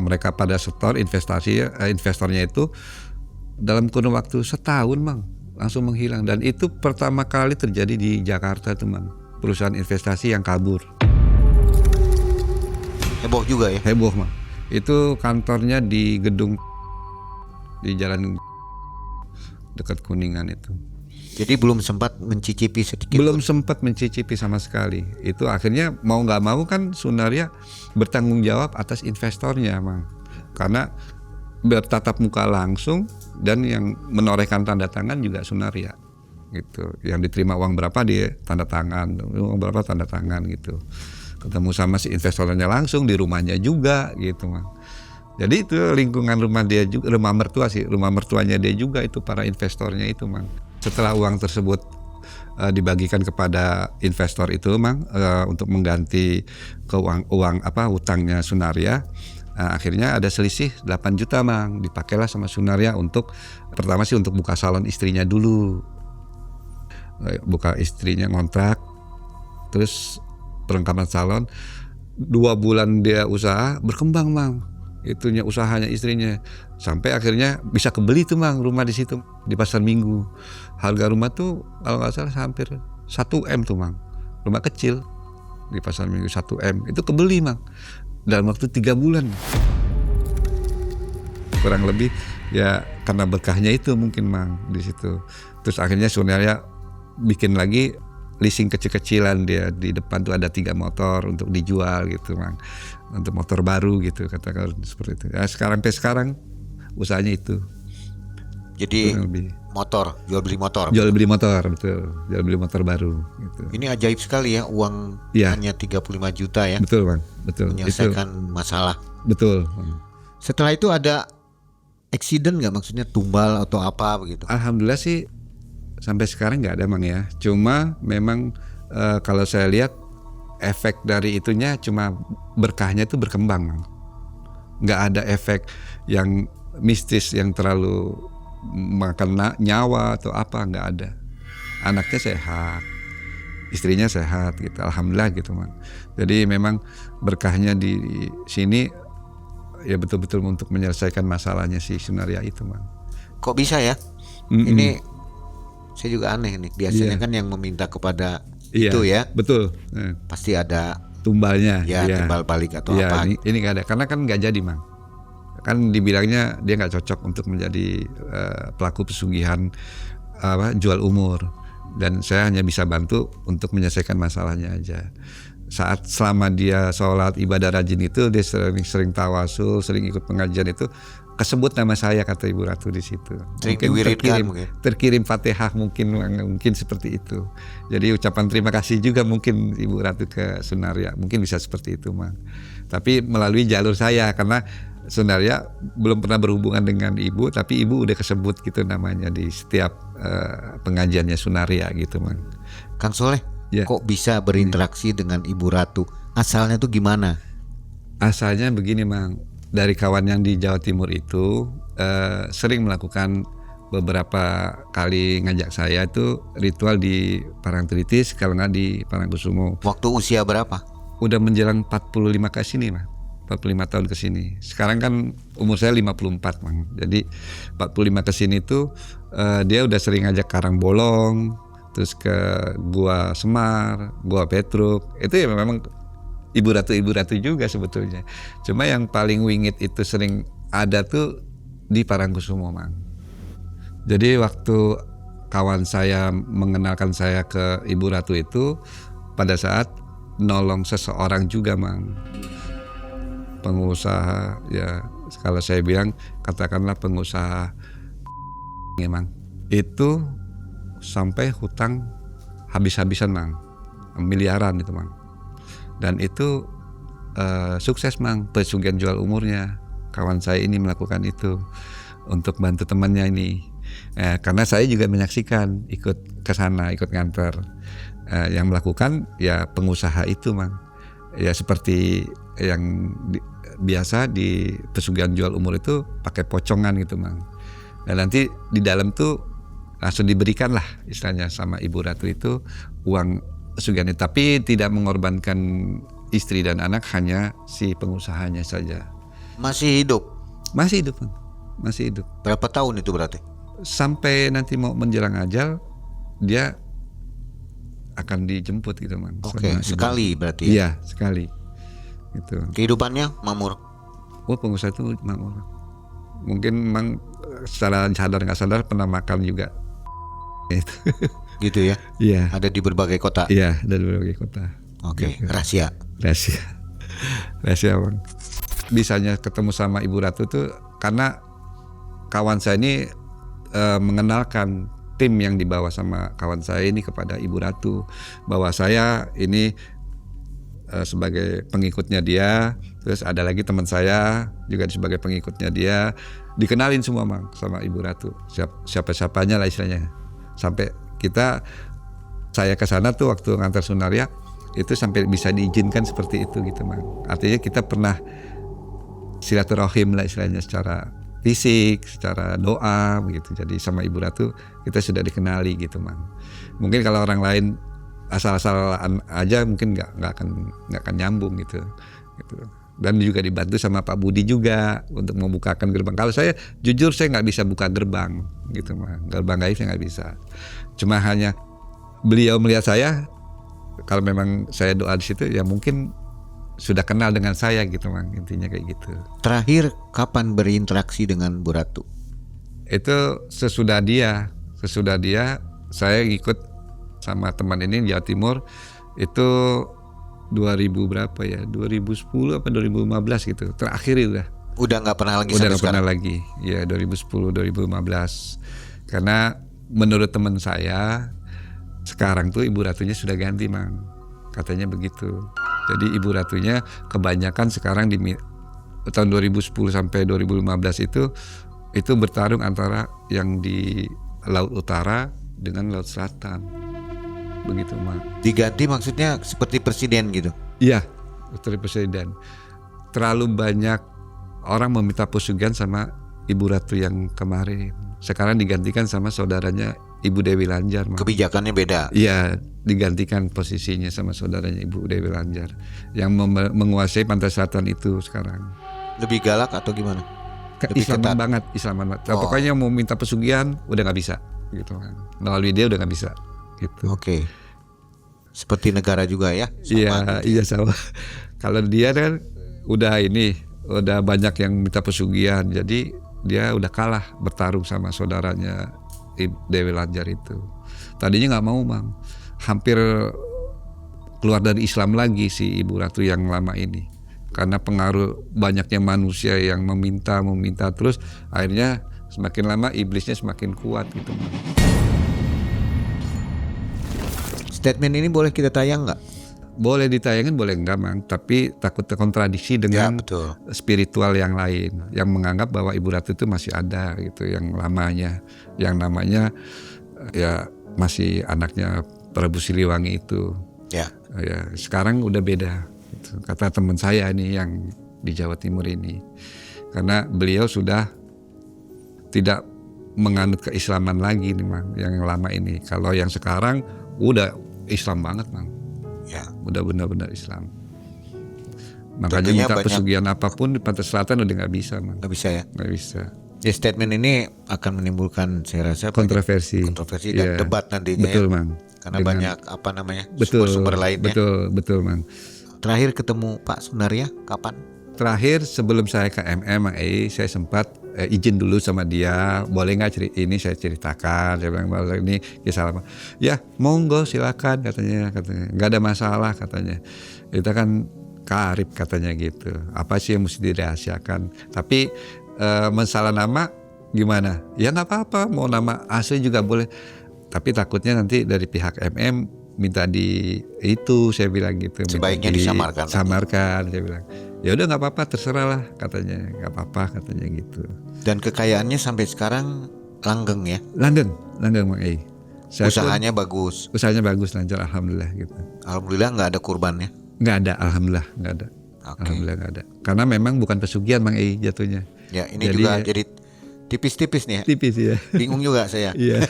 S1: mereka pada setor investornya itu dalam kurun waktu setahun Mang langsung menghilang. Dan itu pertama kali terjadi di Jakarta tuh Mang, perusahaan investasi yang kabur.
S2: Heboh juga ya?
S1: Heboh Mang. Itu kantornya di gedung di jalan dekat Kuningan itu.
S2: Jadi belum sempat mencicipi sedikit.
S1: Belum sempat mencicipi sama sekali. Itu akhirnya mau nggak mau kan Sunaria bertanggung jawab atas investornya, Mang. Karena bertatap muka langsung dan yang menorehkan tanda tangan juga Sunaria. Gitu. Yang diterima uang berapa dia tanda tangan, uang berapa tanda tangan gitu. Ketemu sama si investornya langsung di rumahnya juga gitu, Mang. Jadi itu lingkungan rumah dia juga, rumah mertuanya dia juga itu para investornya itu, Mang. Setelah uang tersebut dibagikan kepada investor itu, Mang, untuk mengganti ke uang hutangnya Sunaria, akhirnya ada selisih 8 juta, Mang. Dipakailah sama Sunaria untuk pertama sih untuk buka salon istrinya dulu. Buka istrinya ngontrak, terus perlengkapan salon. 2 bulan dia usaha berkembang, Mang. Itunya usahanya istrinya sampai akhirnya bisa kebeli tuh, Mang, rumah di situ di Pasar Minggu. Harga rumah tuh kalau nggak salah hampir 1 M tuh, Mang. Rumah kecil di Pasar Minggu 1 M itu kebeli, Mang, dalam waktu 3 bulan kurang lebih ya, karena berkahnya itu mungkin, Mang, di situ. Terus akhirnya Sunaria bikin lagi leasing kecil-kecilan, dia di depan tuh ada 3 motor untuk dijual gitu, Mang, untuk motor baru gitu, katakan seperti itu. Ya, sekarang usahanya itu.
S2: Jadi
S1: lebih
S2: motor, jual beli motor.
S1: Jual beli motor, betul. Jual beli motor baru gitu.
S2: Ini ajaib sekali ya, uang hanya 35 juta ya.
S1: Betul, Bang. Betul.
S2: Menyelesaikan masalah.
S1: Betul, Bang.
S2: Setelah itu ada accident nggak, maksudnya tumbal atau apa begitu?
S1: Alhamdulillah sih sampai sekarang nggak ada, Mang, ya. Cuma memang kalau saya lihat efek dari itunya cuma berkahnya itu berkembang, Mang. Nggak ada efek yang mistis yang terlalu makan nyawa atau apa, nggak ada. Anaknya sehat, istrinya sehat gitu, alhamdulillah gitu, Mang. Jadi memang berkahnya di sini ya betul-betul untuk menyelesaikan masalahnya si Sunaria itu, Mang.
S2: Kok bisa ya? Ini saya juga aneh nih. Biasanya kan yang meminta kepada itu ya.
S1: Betul.
S2: Pasti ada
S1: tumbalnya.
S2: Ya, timbal balik atau apa.
S1: Ini nggak ada, karena kan nggak jadi, Mang. Kan dibilangnya dia nggak cocok untuk menjadi pelaku pesugihan jual umur, dan saya hanya bisa bantu untuk menyelesaikan masalahnya aja. Selama dia sholat ibadah rajin itu, dia sering tawasul, sering ikut pengajian itu, kesebut nama saya, kata Ibu Ratu di situ. Terkirim Fatihah mungkin seperti itu. Jadi ucapan terima kasih juga mungkin Ibu Ratu ke Sunaria, mungkin bisa seperti itu, Mang. Tapi melalui jalur saya, karena Sunaria belum pernah berhubungan dengan Ibu, tapi Ibu udah kesebut gitu namanya di setiap pengajiannya Sunaria gitu, Mang.
S2: Kang Soleh, kok bisa berinteraksi dengan Ibu Ratu? Asalnya tuh gimana?
S1: Asalnya begini, Mang. Dari kawan yang di Jawa Timur itu sering melakukan beberapa kali ngajak saya itu ritual di Parangtritis, kalau nggak di Parangkusumo.
S2: Waktu usia berapa?
S1: Udah menjelang 45 ke sini, Mang. 45 tahun ke sini. Sekarang kan umur saya 54, Mang. Jadi 45 ke sini tuh dia udah sering ngajak Karangbolong, terus ke Gua Semar, Gua Petruk. Itu ya memang Ibu Ratu juga sebetulnya. Cuma yang paling wingit itu sering ada tuh di Parangkusumo, Mang. Jadi waktu kawan saya mengenalkan saya ke Ibu Ratu itu pada saat nolong seseorang juga, Mang. Pengusaha, ya kalau saya bilang katakanlah pengusaha, Mang. Itu sampai hutang habis-habisan, Mang. Miliaran itu, Mang. Dan itu sukses, Mang, pesugihan jual umurnya. Kawan saya ini melakukan itu untuk bantu temannya ini. Karena saya juga menyaksikan, ikut ke sana, ikut nganter. Yang melakukan ya pengusaha itu, Mang. Ya seperti yang biasa di pesugihan jual umur itu pakai pocongan gitu, Mang. Dan nanti di dalam tuh langsung diberikan lah istilahnya sama Ibu Ratu itu uang pesugihan itu, tapi tidak mengorbankan istri dan anak, hanya si pengusahanya saja.
S2: Masih hidup?
S1: Masih hidup, Mang. Masih hidup.
S2: Berapa tahun itu berarti? Sampai nanti mau menjelang ajal dia akan dijemput gitu, Mang. Oke, sekali berarti ya?
S1: Iya, sekali. Gitu.
S2: Kehidupannya makmur?
S1: Oh, pengusaha itu makmur. Mungkin Mang secara sadar nggak sadar pernah makan juga. itu.
S2: Gitu ya.
S1: Iya,
S2: Ada di berbagai kota.
S1: iya dari berbagai kota.
S2: Oke, rahasia.
S1: Rahasia bang. Bisanya ketemu sama Ibu Ratu tuh karena kawan saya ini mengenalkan tim yang dibawa sama kawan saya ini kepada Ibu Ratu, bahwa saya ini sebagai pengikutnya dia, terus ada lagi teman saya juga sebagai pengikutnya dia, dikenalin semua bang sama Ibu Ratu, siapa-siapanya lah istilahnya, sampai saya ke sana tuh waktu ngantar Sunaria itu sampai bisa diizinkan seperti itu gitu bang. Artinya kita pernah silaturahim lah istilahnya secara fisik, secara doa begitu. Jadi sama Ibu Ratu kita sudah dikenali gitu bang. Mungkin kalau orang lain asal-asal aja mungkin nggak akan nyambung gitu. Dan juga dibantu sama Pak Budi juga untuk membukakan gerbang. Kalau saya jujur saya nggak bisa buka gerbang gitu bang. Gerbang gaib saya nggak bisa. Cuma hanya beliau melihat saya, kalau memang saya doa di situ ya mungkin sudah kenal dengan saya gitu bang, intinya kayak gitu.
S2: Terakhir kapan berinteraksi dengan Bu Ratu?
S1: Itu sesudah dia saya ikut sama teman ini di Jawa Timur itu 2000 berapa ya, 2010 apa 2015 gitu, terakhir itu
S2: Udah nggak pernah lagi
S1: udah
S2: sampai
S1: nggak pernah
S2: sekarang?
S1: lagi ya, 2010 2015. Karena menurut teman saya sekarang tuh Ibu Ratunya sudah ganti mang, katanya begitu. Jadi Ibu Ratunya kebanyakan sekarang di tahun 2010 sampai 2015 itu bertarung antara yang di Laut Utara dengan Laut Selatan, begitu mang.
S2: Diganti maksudnya seperti presiden gitu?
S1: Iya, Putri Presiden. Terlalu banyak orang meminta pesugihan sama Ibu Ratu yang kemarin. Sekarang digantikan sama saudaranya Ibu Dewi Lanjar.
S2: Kebijakannya beda?
S1: Iya, digantikan posisinya sama saudaranya Ibu Dewi Lanjar yang menguasai pantai selatan itu sekarang.
S2: Lebih galak atau gimana? Lebih
S1: Islaman
S2: ketat?
S1: banget, Islaman banget.
S2: Oh.
S1: Pokoknya mau minta pesugihan udah nggak bisa, gitu kan. Melalui dia udah nggak bisa, gitu.
S2: Oke. Seperti negara juga ya? Sama gitu.
S1: Iya sama. Kalau dia kan udah banyak yang minta pesugihan, jadi dia udah kalah bertarung sama saudaranya Dewi Lanjar itu. Tadinya nggak mau bang, hampir keluar dari Islam lagi si Ibu Ratu yang lama ini, karena pengaruh banyaknya manusia yang meminta terus, akhirnya semakin lama iblisnya semakin kuat gitu bang.
S2: Statement ini boleh kita tayang nggak?
S1: Boleh ditayangin, boleh enggak mang, tapi takut terkontradiksi dengan
S2: betul.
S1: spiritual yang lain yang menganggap bahwa Ibu Ratu itu masih ada gitu, yang lamanya, yang namanya ya masih anaknya Prabu Siliwangi itu.
S2: Ya.
S1: Ya sekarang udah beda gitu, kata teman saya ini yang di Jawa Timur ini, karena beliau sudah tidak menganut keislaman lagi nih mang, yang lama ini. Kalau yang sekarang udah Islam banget mang.
S2: Ya.
S1: Udah benar-benar Islam. Makanya
S2: Tentunya
S1: minta
S2: banyak,
S1: pesugihan apapun di pantai selatan udah nggak bisa, mang.
S2: nggak bisa ya?
S1: Nggak bisa.
S2: Ya, statement ini akan menimbulkan saya rasa
S1: Kontroversi.
S2: kontroversi dan
S1: Iya.
S2: debat nantinya.
S1: Betul,
S2: ya.
S1: mang.
S2: Karena
S1: Dengan-
S2: banyak
S1: Betul.
S2: sumber-sumber lainnya.
S1: Betul, mang.
S2: Terakhir ketemu Pak Sunaria kapan?
S1: Terakhir sebelum saya ke Mang saya sempat izin dulu sama dia, boleh nggak ini saya ceritakan. Saya bilang bahwa ini kisah lama. Ya monggo silakan katanya nggak ada masalah katanya. Kita kan karib katanya gitu. Apa sih yang mesti dirahasiakan? Tapi masalah nama gimana? Ya nggak apa-apa, mau nama asli juga boleh. Tapi takutnya nanti dari pihak minta itu, saya bilang gitu.
S2: Sebaiknya disamarkan.
S1: Samarkan, saya bilang. Ya udah nggak apa-apa, terserah lah katanya, nggak apa-apa katanya gitu.
S2: Dan kekayaannya sampai sekarang langgeng ya?
S1: Langgeng Mang Ei.
S2: Usahanya bagus.
S1: Usahanya bagus, lancar, alhamdulillah gitu.
S2: Alhamdulillah nggak ada kurbannya.
S1: Nggak ada, alhamdulillah nggak ada.
S2: Oke.
S1: Alhamdulillah nggak ada. Karena memang bukan pesugihan Mang Ei jatuhnya.
S2: Ya ini juga jadi tipis-tipis nih ya.
S1: Tipis ya.
S2: Bingung juga saya.
S1: Iya.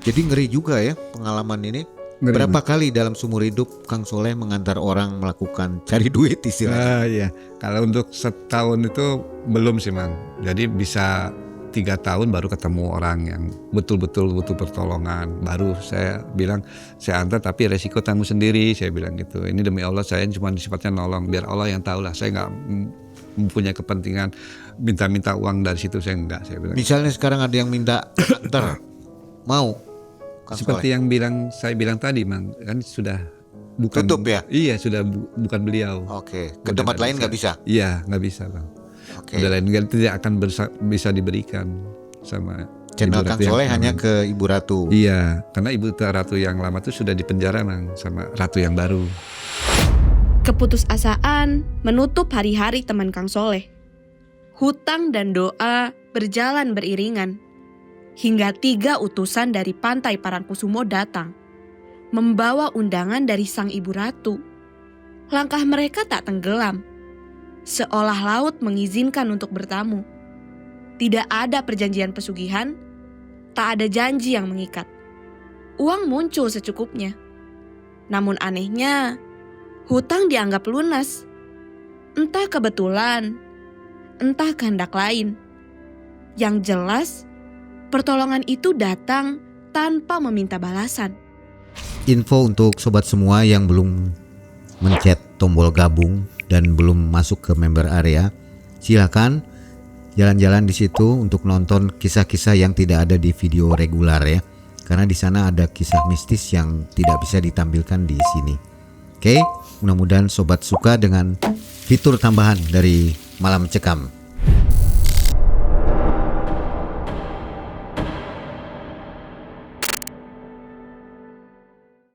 S2: Jadi ngeri juga ya pengalaman ini.
S1: Ngeri,
S2: Berapa kali dalam seumur hidup Kang Soleh mengantar orang melakukan cari duit istilahnya?
S1: Iya. Kalau untuk setahun itu belum sih Mang. Jadi bisa 3 tahun baru ketemu orang yang betul-betul butuh pertolongan. Baru saya bilang saya antar tapi resiko tanggung sendiri. Saya bilang gitu. Ini demi Allah saya cuma sifatnya nolong. Biar Allah yang tahu lah. Saya nggak mempunyai kepentingan minta-minta uang dari situ, saya enggak. Saya bilang.
S2: Misalnya sekarang ada yang minta antar, mau Kang
S1: seperti
S2: Soleh?
S1: yang saya bilang tadi, Mang, kan sudah bukan
S2: Tutup ya?
S1: Iya, sudah bukan beliau.
S2: Oke, ke
S1: Udah
S2: tempat
S1: nggak
S2: lain nggak bisa.
S1: Iya, nggak bisa, Bang.
S2: Oke.
S1: Udah lain tidak akan bisa diberikan sama
S2: Channel
S1: Ibu
S2: Kang
S1: Ratu yang
S2: Soleh hanya
S1: lama.
S2: ke Ibu Ratu.
S1: Iya, karena Ibu Ratu yang lama tuh sudah dipenjara, Mang, sama Ratu yang baru.
S4: Keputusasaan menutup hari-hari teman Kang Soleh. Hutang dan doa berjalan beriringan. Hingga 3 utusan dari pantai Parangkusumo datang. Membawa undangan dari sang Ibu Ratu. Langkah mereka tak tenggelam. Seolah laut mengizinkan untuk bertamu. Tidak ada perjanjian pesugihan. Tak ada janji yang mengikat. Uang muncul secukupnya. Namun anehnya, hutang dianggap lunas. Entah kebetulan, entah kehendak lain. Yang jelas, pertolongan itu datang tanpa meminta balasan.
S2: Info untuk sobat semua yang belum mencet tombol gabung dan belum masuk ke member area, silakan jalan-jalan di situ untuk nonton kisah-kisah yang tidak ada di video regular ya. Karena di sana ada kisah mistis yang tidak bisa ditampilkan di sini. Oke, mudah-mudahan sobat suka dengan fitur tambahan dari Malam Cekam.